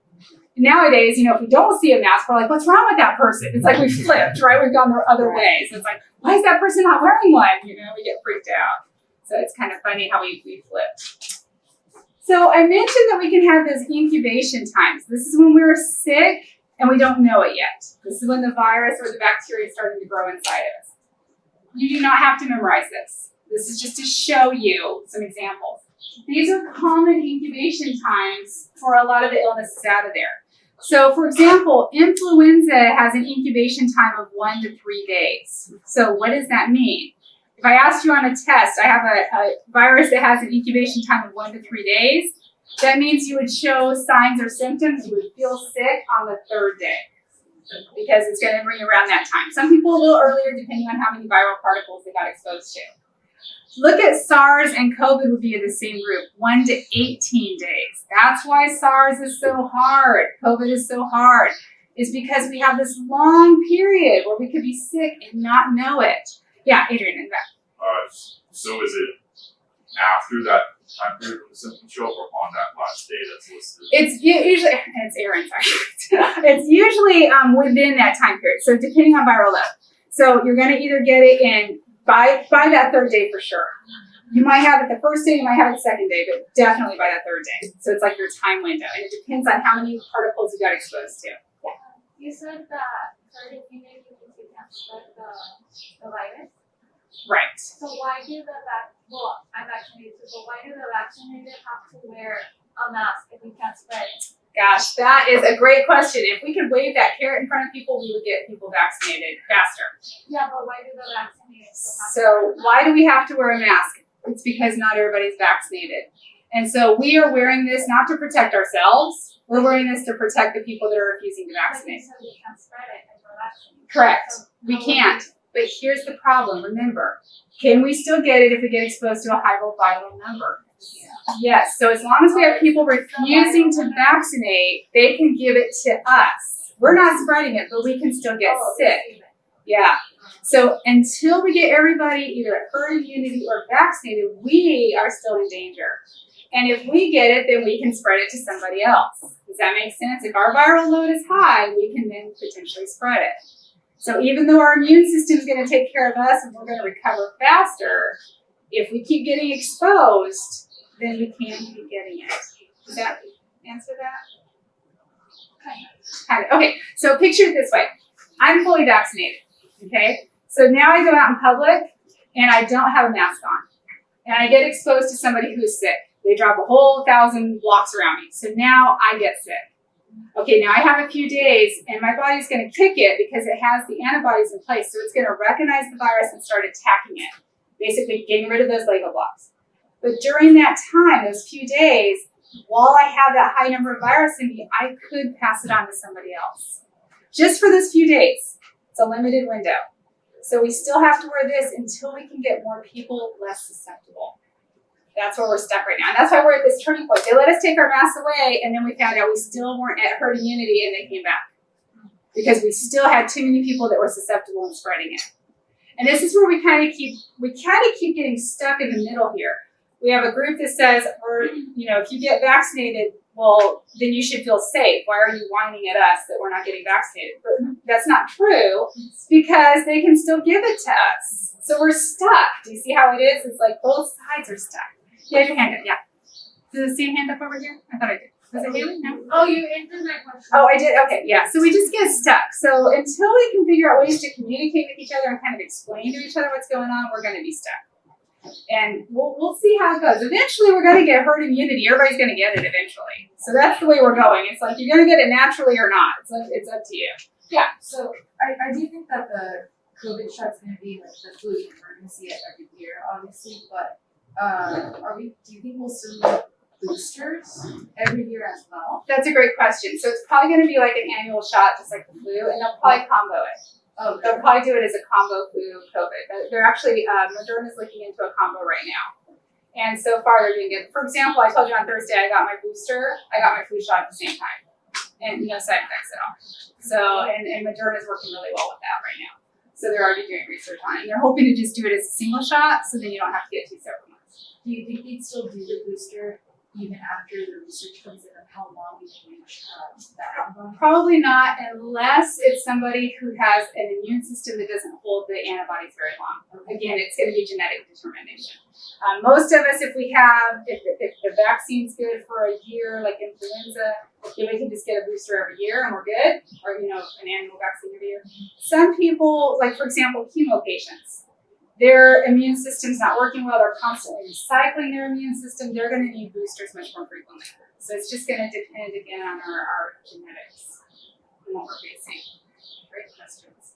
Nowadays, you know, if we don't see a mask, we're like, what's wrong with that person? It's like we flipped, right? We've gone the other way. So it's like, why is that person not wearing one? You know, we get freaked out. So it's kind of funny how we flip. So I mentioned that we can have those incubation times. This is when we're sick and we don't know it yet. This is when the virus or the bacteria is starting to grow inside of us. You do not have to memorize this. This is just to show you some examples. These are common incubation times for a lot of the illnesses out of there. So, for example, influenza has an incubation time of 1 to 3 days. So what does that mean? If I asked you on a test, I have a virus that has an incubation time of 1 to 3 days, that means you would show signs or symptoms, you would feel sick on the 3rd day because it's going to bring around that time. Some people a little earlier depending on how many viral particles they got exposed to. Look at SARS and COVID would be in the same group, 1 to 18 days. That's why SARS is so hard, COVID is so hard, is because we have this long period where we could be sick and not know it. Yeah, Adrian, in the back. So is it after that time period when the symptoms show up or on that last day that's listed? It's usually, it's Aaron, sorry. It's usually within that time period, so depending on viral load. So you're going to either get it in by that 3rd day for sure. You might have it the 1st day, you might have it the 2nd day, but definitely by that 3rd day. So it's like your time window, and it depends on how many particles you got exposed to. You said that certain days you can't spread the virus. Right. So why do I'm vaccinated too, but why do the vaccinated have to wear a mask if we can't spread it? Gosh, that is a great question. If we could wave that carrot in front of people, we would get people vaccinated faster. Yeah, but why do the vaccinated still have to So why do we have to wear a mask? It's because not everybody's vaccinated. And so we are wearing this not to protect ourselves. We're wearing this to protect the people that are refusing to vaccinate. So we can't spread it if we're vaccinated. Correct. So We can't. But here's the problem. Remember, can we still get it if we get exposed to a high viral number? Yes. So as long as we have people refusing to vaccinate, they can give it to us. We're not spreading it, but we can still get sick. Yeah. So until we get everybody either at herd immunity or vaccinated, we are still in danger. And if we get it, then we can spread it to somebody else. Does that make sense? If our viral load is high, we can then potentially spread it. So even though our immune system is going to take care of us and we're going to recover faster, if we keep getting exposed, then we can keep getting it. Does that answer that? Kind of. Okay, so picture it this way. I'm fully vaccinated, okay? So now I go out in public and I don't have a mask on. And I get exposed to somebody who is sick. They drop a whole 1,000 blocks around me. So now I get sick. Okay, now I have a few days and my body's going to kick it because it has the antibodies in place. So it's going to recognize the virus and start attacking it, basically getting rid of those Lego blocks. But during that time, those few days, while I have that high number of virus in me, I could pass it on to somebody else. Just for those few days. It's a limited window. So we still have to wear this until we can get more people less susceptible. That's where we're stuck right now. And that's why we're at this turning point. They let us take our masks away, and then we found out we still weren't at herd immunity, and they came back. Because we still had too many people that were susceptible and spreading it. And this is where we kind of keep getting stuck in the middle here. We have a group that says, if you get vaccinated, well, then you should feel safe. Why are you whining at us that we're not getting vaccinated? But that's not true because they can still give it to us. So we're stuck. Do you see how it is? It's like both sides are stuck. You have your hand up, yeah. Does it see a hand up over here? I thought I did. Was it Haley? No? Oh, you answered my question. Oh, I did? Okay, yeah. So we just get stuck. So until we can figure out ways to communicate with each other and kind of explain to each other what's going on, we're going to be stuck. And we'll see how it goes. Eventually, we're going to get herd immunity. Everybody's going to get it eventually. So that's the way we're going. It's like you're going to get it naturally or not. It's up to you. Yeah. So I do think that the COVID shot's going to be like the flu emergency every year, obviously, but do you think we'll still need boosters every year as well? That's a great question. So it's probably going to be like an annual shot, just like the flu, and they'll probably combo it. Oh, They'll probably do it as a combo flu COVID. They're actually, Moderna's looking into a combo right now. And so far they're doing good. For example, I told you on Thursday I got my booster, I got my flu shot at the same time. And no side effects at all. So, and Moderna's working really well with that right now. So they're already doing research on it. And they're hoping to just do it as a single shot, so then you don't have to get 2 separate ones. do you think they'd still do the booster even after the research comes in of how long we can reach that antibody? Probably not, unless it's somebody who has an immune system that doesn't hold the antibodies very long. Again, it's going to be genetic determination. Most of us, if the vaccine's good for a year, like influenza, then we can just get a booster every year and we're good, or an annual vaccine every year. Some people, like for example, chemo patients, their immune system's not working well, they're constantly recycling their immune system, they're going to need boosters much more frequently. So it's just going to depend again on our genetics and what we're facing. Great questions.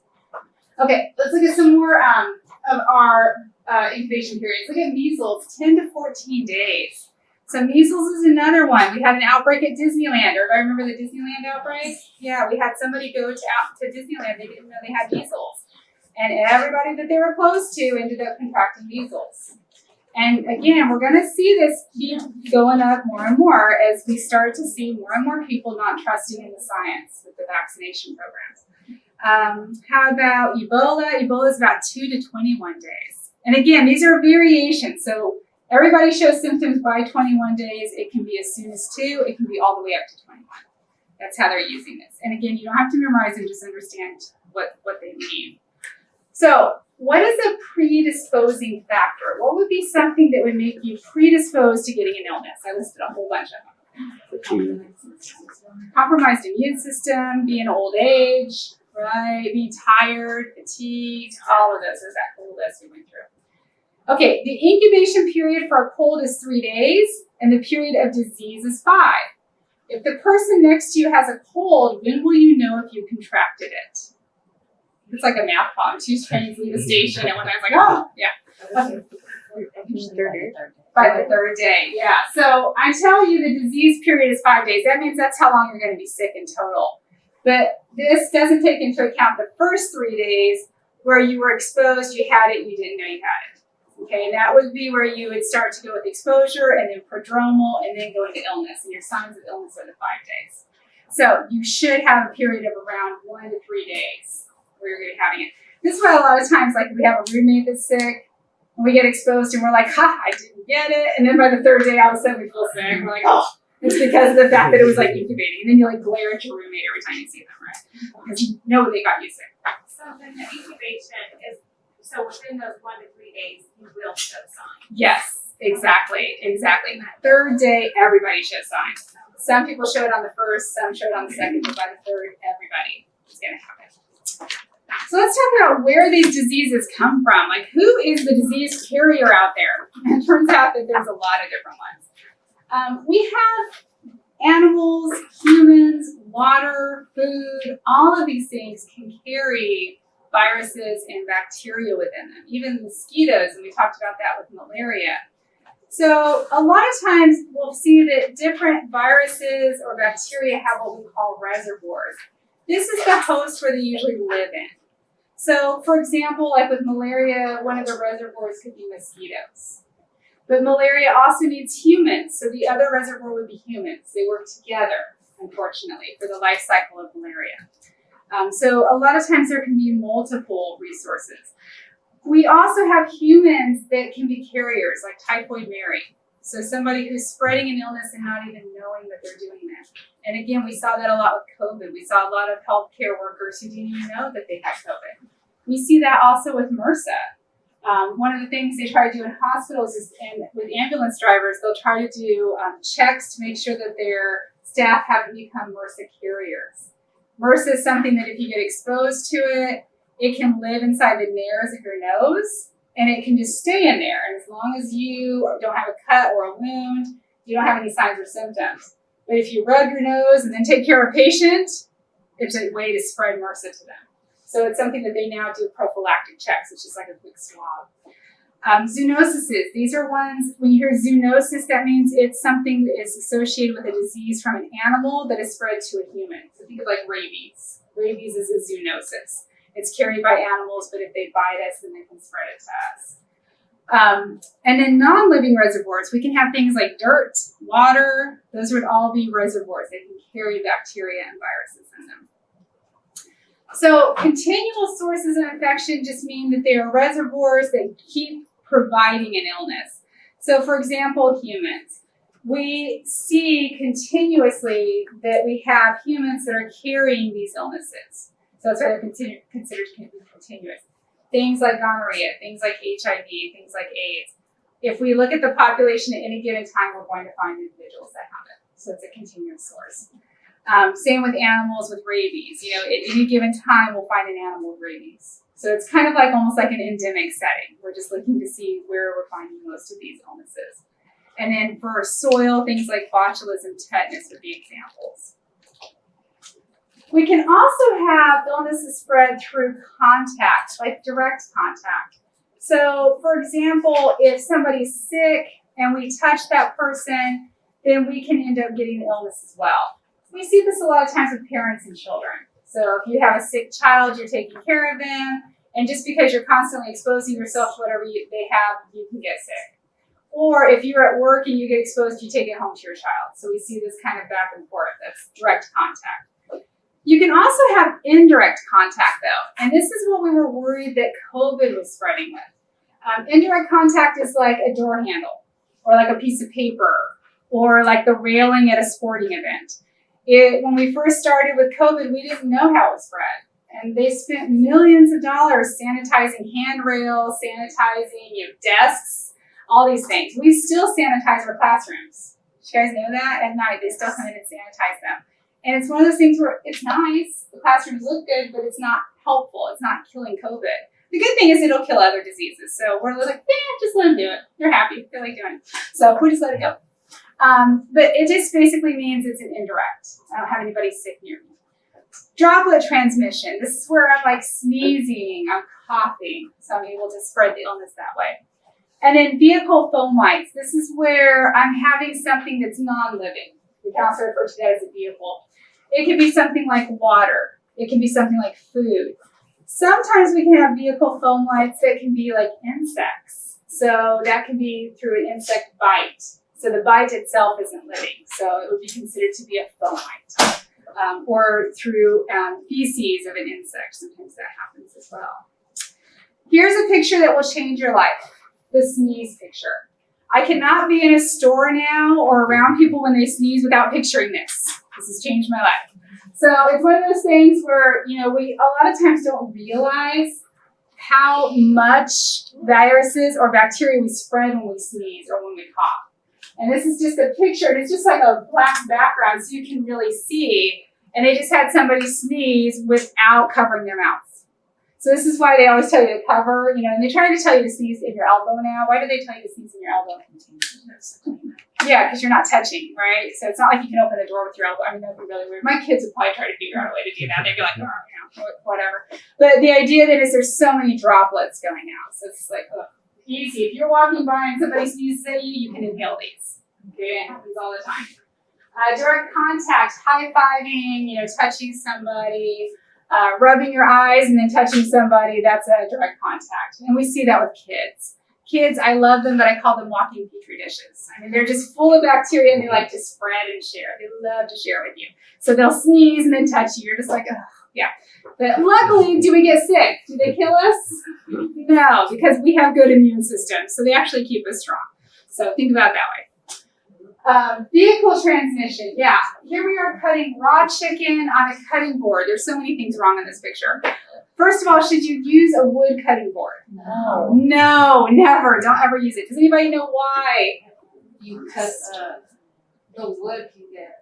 Okay, let's look at some more of our incubation periods. Look at measles, 10 to 14 days. So measles is another one. We had an outbreak at Disneyland. Everybody remember the Disneyland outbreak? Yeah, we had somebody go to Disneyland. They didn't know they had measles. And everybody that they were close to ended up contracting measles. And again, we're going to see this keep going up more and more as we start to see more and more people not trusting in the science with the vaccination programs. How about Ebola? Ebola is about 2 to 21 days. And again, these are variations. So everybody shows symptoms by 21 days. It can be as soon as 2. It can be all the way up to 21. That's how they're using this. And again, you don't have to memorize them, just understand what they mean. So what is a predisposing factor? What would be something that would make you predisposed to getting an illness? I listed a whole bunch of them. Compromised immune system, being old age, right? Being tired, fatigued, all of those. There's that whole list we went through. Okay, the incubation period for a cold is 3 days, and the period of disease is 5. If the person next to you has a cold, when will you know if you contracted it? It's like a math problem. 2 trains leave the station, and one guy's like, oh, yeah. Okay. By the 3rd day, yeah. So I tell you the disease period is 5 days. That means that's how long you're going to be sick in total. But this doesn't take into account the first 3 days where you were exposed, you had it, you didn't know you had it. Okay, and that would be where you would start to go with exposure and then prodromal and then go into illness. And your signs of illness are the 5 days. So you should have a period of around 1 to 3 days where you're going to be having it. This is why a lot of times, like, we have a roommate that's sick, and we get exposed, and we're like, ha, I didn't get it. And then by the 3rd day, all of a sudden we feel sick. We're like, oh, it's because of the fact that it was like incubating. And then you like glare at your roommate every time you see them, right? Because you know they got you sick. So then the incubation is, so within those 1 to 3 days, you will show signs. Yes, exactly. 3rd day, everybody shows signs. Some people show it on the 1st, some show it on the 2nd, but by the 3rd, everybody is going to have it. So let's talk about where these diseases come from. Like, who is the disease carrier out there? And it turns out that there's a lot of different ones. We have animals, humans, water, food, all of these things can carry viruses and bacteria within them, even mosquitoes, and we talked about that with malaria. So a lot of times we'll see that different viruses or bacteria have what we call reservoirs. This is the host where they usually live in. So for example, like with malaria, one of the reservoirs could be mosquitoes. But malaria also needs humans, so the other reservoir would be humans. They work together, unfortunately, for the life cycle of malaria. So a lot of times there can be multiple resources. We also have humans that can be carriers, like typhoid Mary. So somebody who's spreading an illness and not even knowing that they're doing that. And again, we saw that a lot with COVID. We saw a lot of healthcare workers who didn't even know that they had COVID. We see that also with MRSA. One of the things they try to do in hospitals is, and with ambulance drivers, they'll try to do checks to make sure that their staff haven't become MRSA carriers. MRSA is something that if you get exposed to it, it can live inside the nares of your nose, and it can just stay in there. And as long as you don't have a cut or a wound, you don't have any signs or symptoms. But if you rub your nose and then take care of a patient, it's a way to spread MRSA to them. So it's something that they now do prophylactic checks, which is like a quick swab. Zoonoses, these are ones, when you hear zoonosis, that means it's something that is associated with a disease from an animal that is spread to a human. So think of like rabies. Rabies is a zoonosis. It's carried by animals, but if they bite us, then they can spread it to us. And then non-living reservoirs, we can have things like dirt, water, those would all be reservoirs. They can carry bacteria and viruses in them. So continual sources of infection just mean that they are reservoirs that keep providing an illness. So for example, humans. We see continuously that we have humans that are carrying these illnesses. So that's why they're considered continuous. Things like gonorrhea, things like HIV, things like AIDS. If we look at the population at any given time, we're going to find individuals that have it. So it's a continuous source. Same with animals with rabies. You know, at any given time, we'll find an animal with rabies. So it's kind of like almost like an endemic setting. We're just looking to see where we're finding most of these illnesses. And then for soil, things like botulism, tetanus would be examples. We can also have illnesses spread through contact, like direct contact. So, for example, if somebody's sick and we touch that person, then we can end up getting the illness as well. We see this a lot of times with parents and children. So if you have a sick child, you're taking care of them, and just because you're constantly exposing yourself to whatever they have, you can get sick. Or if you're at work and you get exposed, you take it home to your child. So we see this kind of back and forth. That's direct contact. You can also have indirect contact, though, and this is what we were worried that COVID was spreading with. Indirect contact is like a door handle, or like a piece of paper, or like the railing at a sporting event. When we first started with COVID, we didn't know how it was spread. And they spent millions of dollars sanitizing handrails, sanitizing desks, all these things. We still sanitize our classrooms. Did you guys know that? At night, they still come in and sanitize them. And it's one of those things where it's nice, the classrooms look good, but it's not helpful. It's not killing COVID. The good thing is it'll kill other diseases. So we're like, just let them do it. They're happy. They like doing it. So we just let it go. But it just basically means it's an indirect. I don't have anybody sick near me. Droplet transmission. This is where I'm like sneezing, I'm coughing, so I'm able to spread the illness that way. And then vehicle fomites. This is where I'm having something that's non-living. We can also refer to that as a vehicle. It can be something like water. It can be something like food. Sometimes we can have vehicle fomites that can be like insects. So that can be through an insect bite. So the bite itself isn't living. So it would be considered to be a fomite. Or through feces of an insect. Sometimes that happens as well. Here's a picture that will change your life. The sneeze picture. I cannot be in a store now or around people when they sneeze without picturing this. This has changed my life. So it's one of those things where, we a lot of times don't realize how much viruses or bacteria we spread when we sneeze or when we cough. And this is just a picture, and it's just like a black background so you can really see. And they just had somebody sneeze without covering their mouths. So this is why they always tell you to cover, and they try to tell you to sneeze in your elbow now. Why do they tell you to sneeze in your elbow? Yeah, because you're not touching, right? So it's not like you can open a door with your elbow. I mean, that'd be really weird. My kids would probably try to figure out a way to do that. They'd be like, whatever. But the idea then is there's so many droplets going out. So it's like, easy. If you're walking by and somebody sneezes at you, you can inhale these. Okay, it happens all the time. Direct contact, high-fiving, touching somebody, rubbing your eyes and then touching somebody, that's a direct contact. And we see that with kids. Kids, I love them, but I call them walking petri dishes. I mean, they're just full of bacteria and they like to spread and share. They love to share with you. So they'll sneeze and then touch you. You're just like, oh, yeah. But luckily, do we get sick? Do they kill us? No, because we have good immune systems. So they actually keep us strong. So think about it that way. Vehicle transmission. Yeah, here we are cutting raw chicken on a cutting board. There's so many things wrong in this picture. First of all, should you use a wood cutting board? No, never. Don't ever use it. Does anybody know why? Because the wood can get.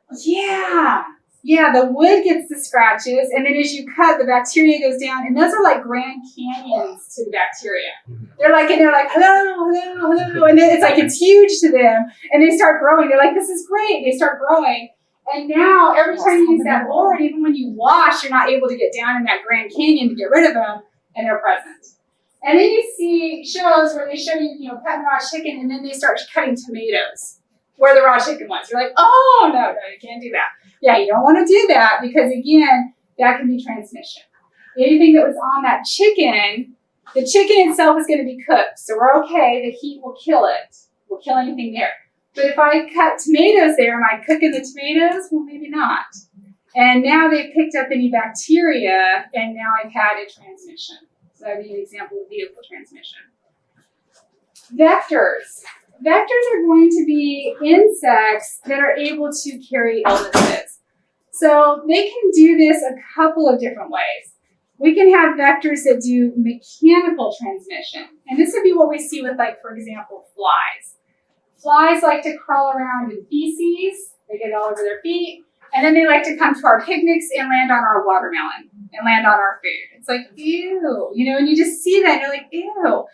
Yeah, the wood gets the scratches, and then as you cut, the bacteria goes down, and those are like Grand Canyons to the bacteria. They're like, hello, and then it's huge to them, and they start growing. They're like, this is great. They start growing, and now every time you use that board, even when you wash, you're not able to get down in that Grand Canyon to get rid of them, and they're present. And then you see shows where they show you, cutting raw chicken, and then they start cutting tomatoes where the raw chicken was. You're like, oh, no, you can't do that. Yeah, you don't want to do that because, again, that can be transmission. Anything that was on that chicken, the chicken itself is going to be cooked. So we're okay. The heat will kill it. Will kill anything there. But if I cut tomatoes there, am I cooking the tomatoes? Well, maybe not. And now they've picked up any bacteria, and now I've had a transmission. So that would be an example of vehicle transmission. Vectors. Vectors are going to be insects that are able to carry illnesses. So they can do this a couple of different ways. We can have vectors that do mechanical transmission. And this would be what we see with, like, for example, flies. Flies like to crawl around in feces. They get all over their feet. And then they like to come to our picnics and land on our watermelon and land on our food. It's like, ew. And you just see that and you're like, ew.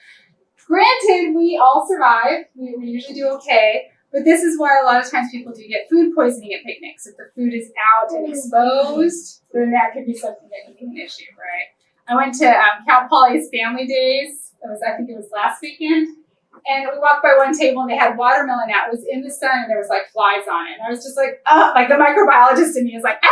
Granted, we all survive. We usually do okay. But this is why a lot of times people do get food poisoning at picnics. If the food is out and exposed, then that could be something that could be an issue, right? I went to Count Polly's family days. I think it was last weekend. And we walked by one table and they had watermelon out. It was in the sun and there was like flies on it. And I was just like, oh, like the microbiologist in me is like,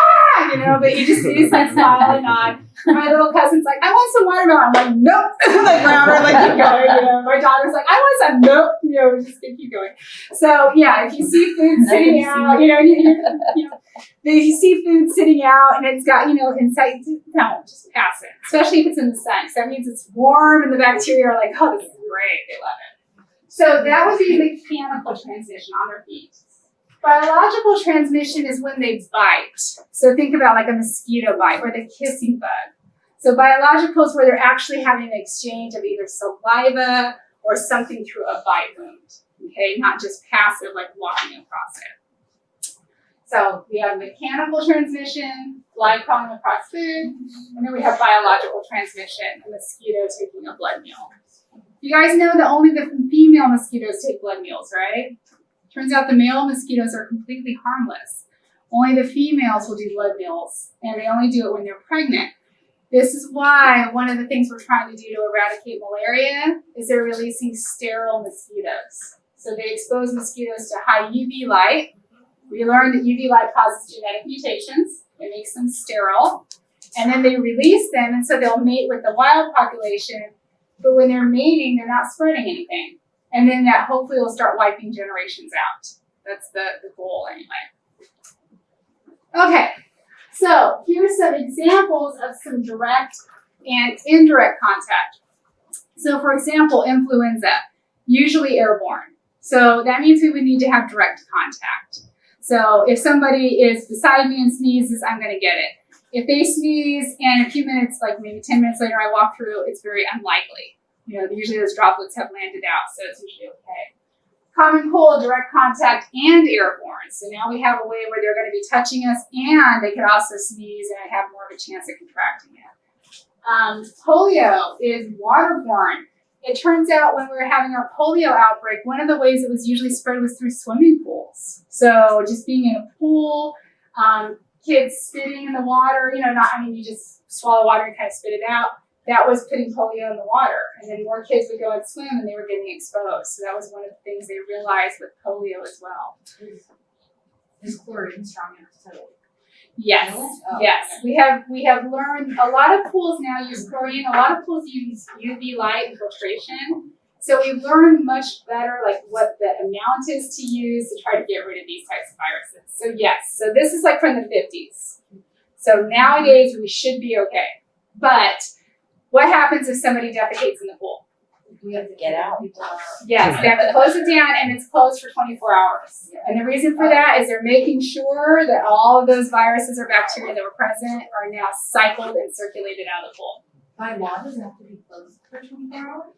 but you just see this like smile and nod. And my little cousin's like, I want some watermelon. I'm like, nope. Like, whatever, like keep going. My daughter's like, I want some, nope. We're just gonna keep going. So yeah, if you see food sitting out, if you see food sitting out and it's got, inside, don't just pass it. Especially if it's in the sun. So that means it's warm and the bacteria are like, oh, this is great. They love it. So that would be mechanical transmission on their feet. Biological transmission is when they bite. So think about like a mosquito bite or the kissing bug. So biological is where they're actually having an exchange of either saliva or something through a bite wound. Okay, not just passive like walking across it. So we have mechanical transmission, fly crawling across food, and then we have biological transmission, a mosquito taking a blood meal. You guys know that only the female mosquitoes take blood meals, right? Turns out the male mosquitoes are completely harmless. Only the females will do blood meals, and they only do it when they're pregnant. This is why one of the things we're trying to do to eradicate malaria is they're releasing sterile mosquitoes. So they expose mosquitoes to high UV light. We learned that UV light causes genetic mutations. It makes them sterile. And then they release them, and so they'll mate with the wild population. But when they're mating, they're not spreading anything. And then that hopefully will start wiping generations out. That's the goal anyway. Okay, so here's some examples of some direct and indirect contact. So for example, influenza, usually airborne. So that means we would need to have direct contact. So if somebody is beside me and sneezes, I'm gonna get it. If they sneeze and a few minutes, like maybe 10 minutes later I walk through, it's very unlikely. Usually those droplets have landed out, so it's usually okay. Common cold, direct contact, and airborne. So now we have a way where they're going to be touching us and they can also sneeze and have more of a chance of contracting it. Polio is waterborne. It turns out when we were having our polio outbreak, one of the ways it was usually spread was through swimming pools. So just being in a pool, kids spitting in the water, you just swallow water and kind of spit it out. That was putting polio in the water. And then more kids would go and swim and they were getting exposed. So that was one of the things they realized with polio as well. Is chlorine strong enough to? Yes, Oh, yes. okay. We have learned a lot of pools now use chlorine. A lot of pools use UV light and filtration. So we've learned much better like what the amount is to use to try to get rid of these types of viruses. So yes, so this is like from the 50s. So nowadays we should be okay. But what happens if somebody defecates in the pool? We have to get out. Yes, they have to close it down and it's closed for 24 hours. And the reason for that is they're making sure that all of those viruses or bacteria that were present are now cycled and circulated out of the pool. By law, does it have to be closed for 24 hours?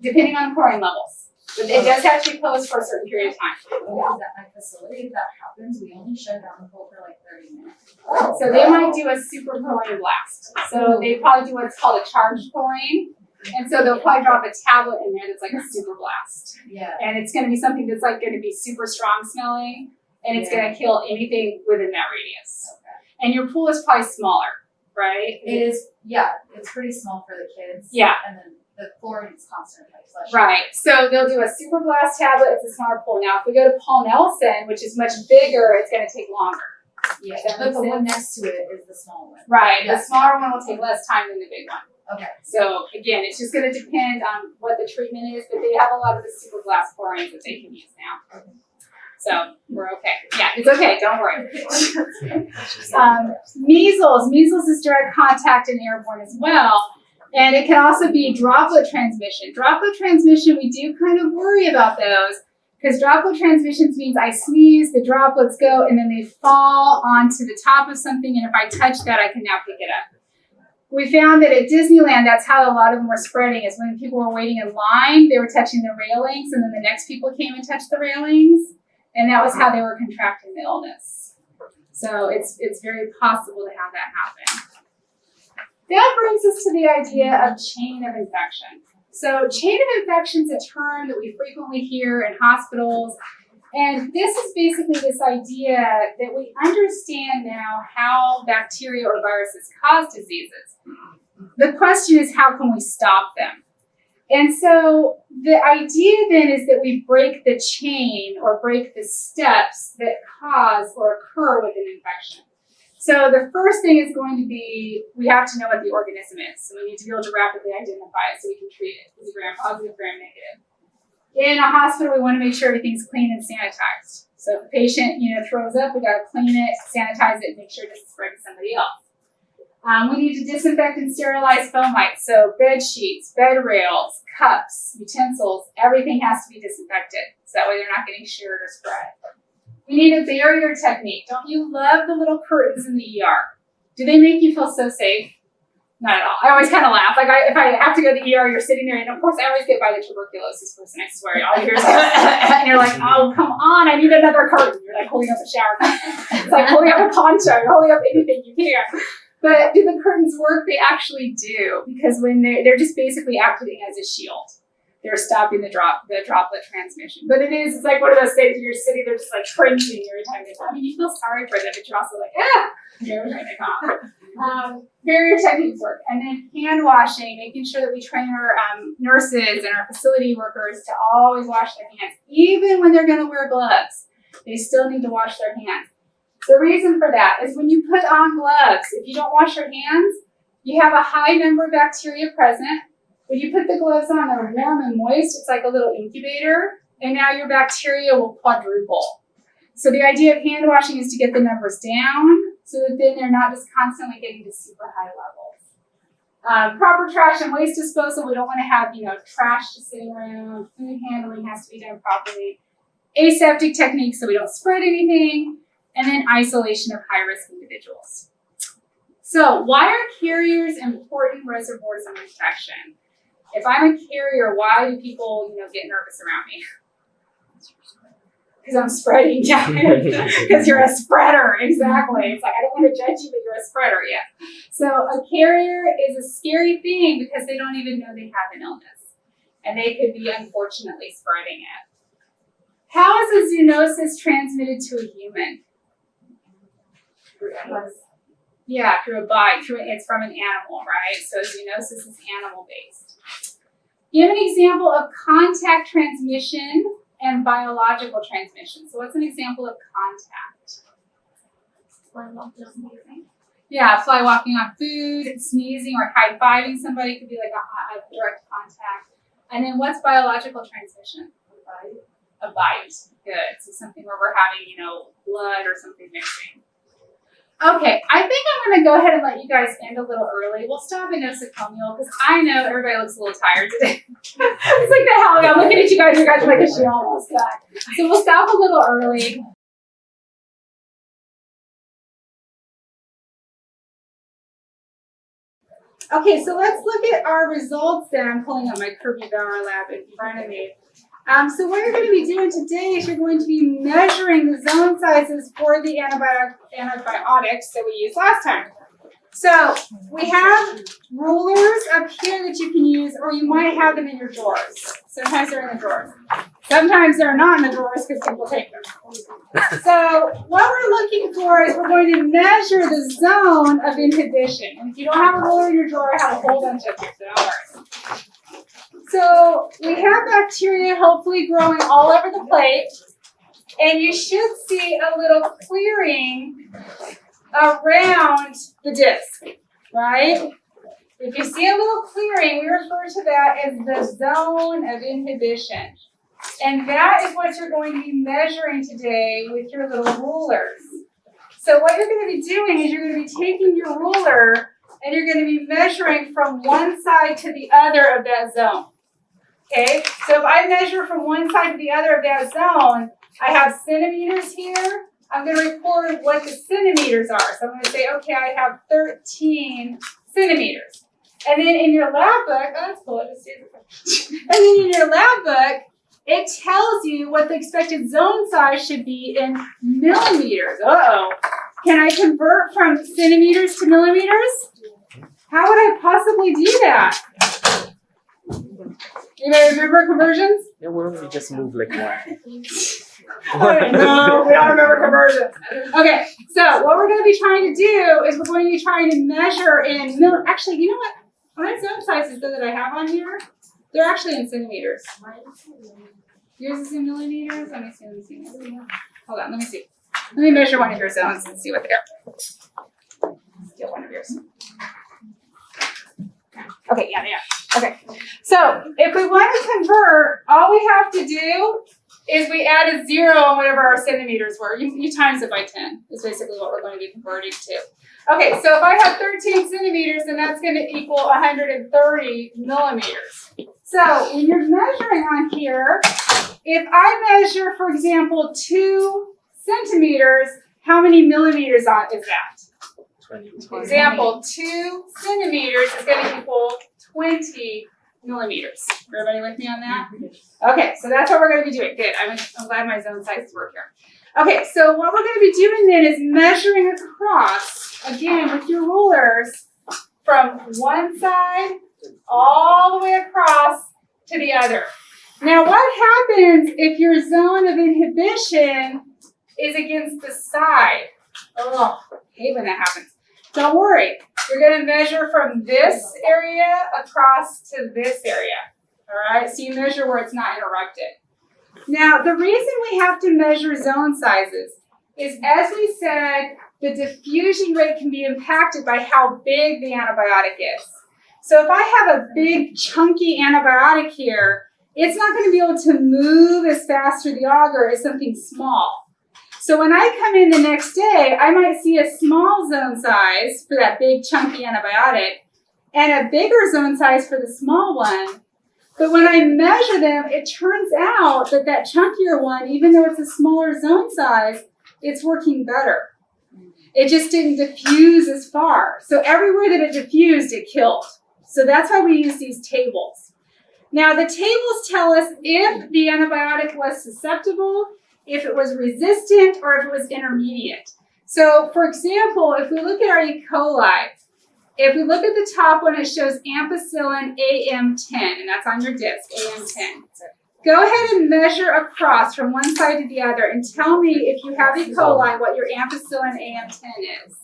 Depending on chlorine levels. But it does have to be closed for a certain period of time. Because at my facility, if that happens, we only shut down the pool for like 30 minutes. So they might do a super chlorine blast. So they probably do what's called a charged chlorine. And so they'll probably drop a tablet in there that's like a super blast. Yeah. And it's going to be something that's like going to be super strong smelling. And it's going to kill anything within that radius. Okay. And your pool is probably smaller, right? It is, yeah, it's pretty small for the kids. Yeah. And then the chlorine is constantly flushing. Right. So they'll do a super blast tablet. It's a smaller pool. Now, if we go to Paul Nelson, which is much bigger, it's going to take longer. Yeah, Does that but make the one sense? next to it is the small one. Right. The Yes. smaller one will take less time than the big one. Okay. So again, it's just going to depend on what the treatment is, but they have a lot of the super blast chlorines that they can use now. So we're okay. Yeah, it's okay. Don't worry. Measles. Measles is direct contact and airborne as well. And it can also be droplet transmission. Droplet transmission, we do kind of worry about those because droplet transmissions means I sneeze, the droplets go, and then they fall onto the top of something. And if I touch that, I can now pick it up. We found that at Disneyland, that's how a lot of them were spreading, is when people were waiting in line, they were touching the railings, and then the next people came and touched the railings. And that was how they were contracting the illness. So it's very possible to have that happen. That brings us to the idea of chain of infection. So chain of infection is a term that we frequently hear in hospitals. And this is basically this idea that we understand now how bacteria or viruses cause diseases. The question is, how can we stop them? And so the idea then is that we break the chain or break the steps that cause or occur with an infection. So the first thing is going to be, we have to know what the organism is. So we need to be able to rapidly identify it so we can treat it. Is it gram positive, gram negative? In a hospital, we want to make sure everything's clean and sanitized. So if a patient, throws up, we got to clean it, sanitize it, and make sure it doesn't spread to somebody else. We need to disinfect and sterilize fomites. So bed sheets, bed rails, cups, utensils, everything has to be disinfected. So that way they're not getting shared or spread. We need a barrier technique. Don't you love the little curtains in the ER? Do they make you feel so safe? Not at all. I always kind of laugh. Like if I have to go to the ER, you're sitting there, and of course I always get by the tuberculosis person. I swear, all you hear is and you're like, oh come on, I need another curtain. You're like holding up a shower curtain. It's like holding up a poncho. You're holding up anything you can. But do the curtains work? They actually do, because when they're just basically acting as a shield. They're stopping the droplet transmission. But it's like one of those things where you're sitting there just like cringing every time they come. You feel sorry for them, but you're also like, every time they come. Barrier techniques work. And then hand washing, making sure that we train our nurses and our facility workers to always wash their hands. Even when they're gonna wear gloves, they still need to wash their hands. The reason for that is when you put on gloves, if you don't wash your hands, you have a high number of bacteria present. When you put the gloves on, they're warm and moist. It's like a little incubator, and now your bacteria will quadruple. So the idea of hand washing is to get the numbers down so that then they're not just constantly getting to super high levels. Proper trash and waste disposal. We don't want to have, trash just sitting around. Food handling has to be done properly. Aseptic techniques so we don't spread anything. And then isolation of high-risk individuals. So why are carriers important reservoirs of infection? If I'm a carrier, why do people, get nervous around me? Because I'm spreading, yeah. Because you're a spreader, exactly. It's like, I don't want to judge you, but you're a spreader, yeah. So a carrier is a scary thing because they don't even know they have an illness. And they could be, unfortunately, spreading it. How is a zoonosis transmitted to a human? Through a bite. It's from an animal, right? So zoonosis is animal-based. Give an example of contact transmission and biological transmission. So what's an example of contact? Yeah, fly walking on food, sneezing, or high-fiving somebody could be like a direct contact. And then what's biological transmission? A bite. Good. So something where we're having, blood or something mixing. Okay, I think I'm going to go ahead and let you guys end a little early. We'll stop at nosocomial because I know everybody looks a little tired today. It's like the Halloween. I'm looking at you guys are like, is she almost done? So we'll stop a little early. Okay, so let's look at our results then. I'm pulling up my Kirby Bauer lab in front of me. So what you're going to be doing today is you're going to be measuring the zone sizes for the antibiotics that we used last time. So we have rulers up here that you can use, or you might have them in your drawers. Sometimes they're in the drawers. Sometimes they're not in the drawers because people take them. So what we're looking for is we're going to measure the zone of inhibition. And if you don't have a ruler in your drawer, I have a whole bunch of them, so don't worry. So we have bacteria hopefully growing all over the plate, and you should see a little clearing around the disc, right? If you see a little clearing, we refer to that as the zone of inhibition. And that is what you're going to be measuring today with your little rulers. So what you're going to be doing is you're going to be taking your ruler and you're going to be measuring from one side to the other of that zone. Okay, so if I measure from one side to the other of that zone, I have centimeters here. I'm going to record what the centimeters are. So I'm going to say, okay, I have 13 centimeters. And then in your lab book, oh, that's cool. And then in your lab book, it tells you what the expected zone size should be in millimeters. Uh-oh. Can I convert from centimeters to millimeters? How would I possibly do that? Anybody remember conversions? Yeah, why don't we just move like one? No, we don't remember conversions. Okay, so what we're going to be trying to do is we're going to be trying to measure in actually, you know what? My zone sizes that I have on here, they're actually in centimeters. Yours is in millimeters? Let me see. Hold on, let me see. Let me measure one of your zones and see what they are. Steal one of yours. Okay, yeah, they are. Okay, so if we want to convert, all we have to do is we add a 0 on whatever our centimeters were. You times it by 10 is basically what we're going to be converting to. Okay, so if I have 13 centimeters, then that's going to equal 130 millimeters. So when you're measuring on here, if I measure, for example, 2 centimeters, how many millimeters is that? 20. Example, 2 centimeters is going to equal 20 millimeters. Everybody with me on that? Okay, so that's what we're going to be doing. Good. I'm glad my zone sizes work here. Okay, so what we're going to be doing then is measuring across, again, with your rulers, from one side all the way across to the other. Now, what happens if your zone of inhibition is against the side? Oh, I hate when that happens. Don't worry. You're going to measure from this area across to this area. All right? So you measure where it's not interrupted. Now, the reason we have to measure zone sizes is, as we said, the diffusion rate can be impacted by how big the antibiotic is. So if I have a big, chunky antibiotic here, it's not going to be able to move as fast through the agar as something small. So when I come in the next day, I might see a small zone size for that big, chunky antibiotic and a bigger zone size for the small one. But when I measure them, it turns out that that chunkier one, even though it's a smaller zone size, it's working better. It just didn't diffuse as far. So everywhere that it diffused, it killed. So that's why we use these tables. Now, the tables tell us if the antibiotic was susceptible, if it was resistant, or if it was intermediate. So, for example, if we look at our E. coli, if we look at the top one, it shows ampicillin AM10, and that's on your disc, AM10. Go ahead and measure across from one side to the other and tell me if you have E. coli what your ampicillin AM10 is.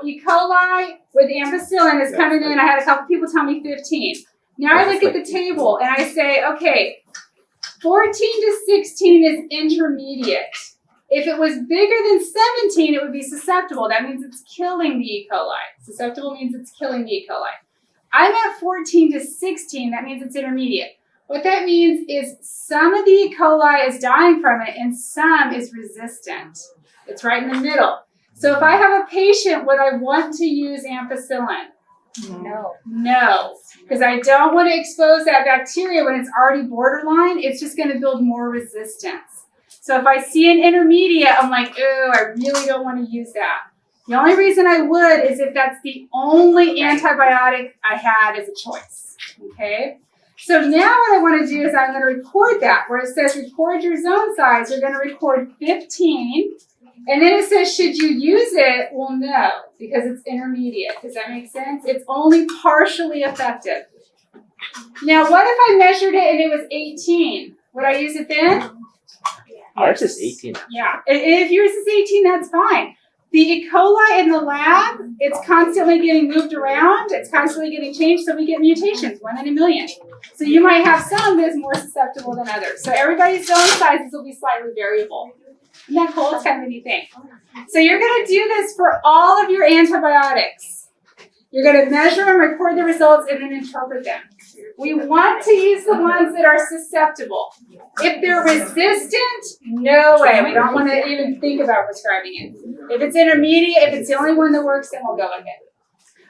E. coli with ampicillin is coming in. I had a couple people tell me 15. Now I look at the table and I say, okay, 14 to 16 is intermediate. If it was bigger than 17, it would be susceptible. That means it's killing the E. coli. Susceptible means it's killing the E. coli. I'm at 14 to 16. That means it's intermediate. What that means is some of the E. coli is dying from it and some is resistant. It's right in the middle. So if I have a patient, would I want to use ampicillin? No, because I don't want to expose that bacteria when it's already borderline. It's just going to build more resistance. So if I see an intermediate, I'm like, oh, I really don't want to use that. The only reason I would is if that's the only antibiotic I had as a choice. Okay? So now what I want to do is I'm going to record that. Where it says record your zone size, you're going to record 15. And then it says, should you use it? Well, no, because it's intermediate. Does that make sense? It's only partially effective. Now, what if I measured it and it was 18? Would I use it then? Ours is 18. Yeah. If yours is 18, that's fine. The E. coli in the lab, it's constantly getting moved around, it's constantly getting changed, so we get mutations, 1 in a million. So you might have some that's more susceptible than others. So everybody's zone sizes will be slightly variable. Isn't that cool? It's kind of a neat thing. So you're going to do this for all of your antibiotics. You're going to measure and record the results and then interpret them. We want to use the ones that are susceptible. If they're resistant, no way. We don't want to even think about prescribing it. If it's intermediate, if it's the only one that works, then we'll go with it.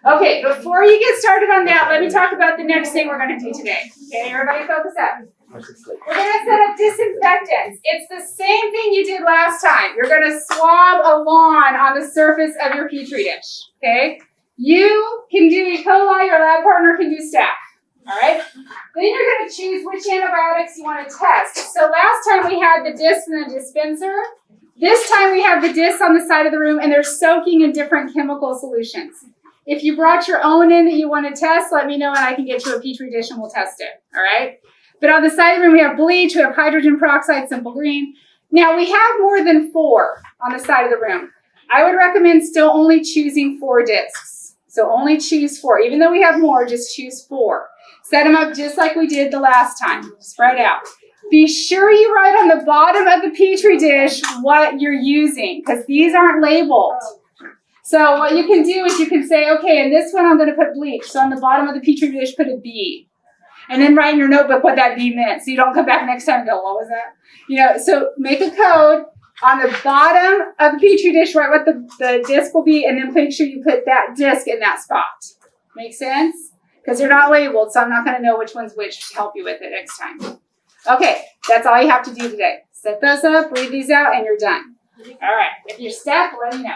Okay, before you get started on that, let me talk about the next thing we're going to do today. Okay, everybody focus up. We're going to set up disinfectants. It's the same thing you did last time. You're going to swab a lawn on the surface of your Petri dish. Okay? You can do E. coli, your lab partner can do staph. All right? Then you're going to choose which antibiotics you want to test. So last time we had the discs in the dispenser. This time we have the discs on the side of the room, and they're soaking in different chemical solutions. If you brought your own in that you want to test, let me know, and I can get you a Petri dish and we'll test it. All right? But on the side of the room, we have bleach, we have hydrogen peroxide, simple green. Now, we have more than 4 on the side of the room. I would recommend still only choosing 4 discs. So only choose 4. Even though we have more, just choose 4. Set them up just like we did the last time. Spread out. Be sure you write on the bottom of the Petri dish what you're using, because these aren't labeled. So what you can do is you can say, okay, in this one I'm going to put bleach. So on the bottom of the Petri dish, put a B. And then write in your notebook what that B meant, so you don't come back next time and go, what was that? You know, so make a code. On the bottom of the Petri dish, write what the disc will be, and then make sure you put that disc in that spot. Make sense? Because they're not labeled, so I'm not going to know which one's which to help you with it next time. Okay, that's all you have to do today. Set those up, read these out, and you're done. All right, if you're stuck, let me know.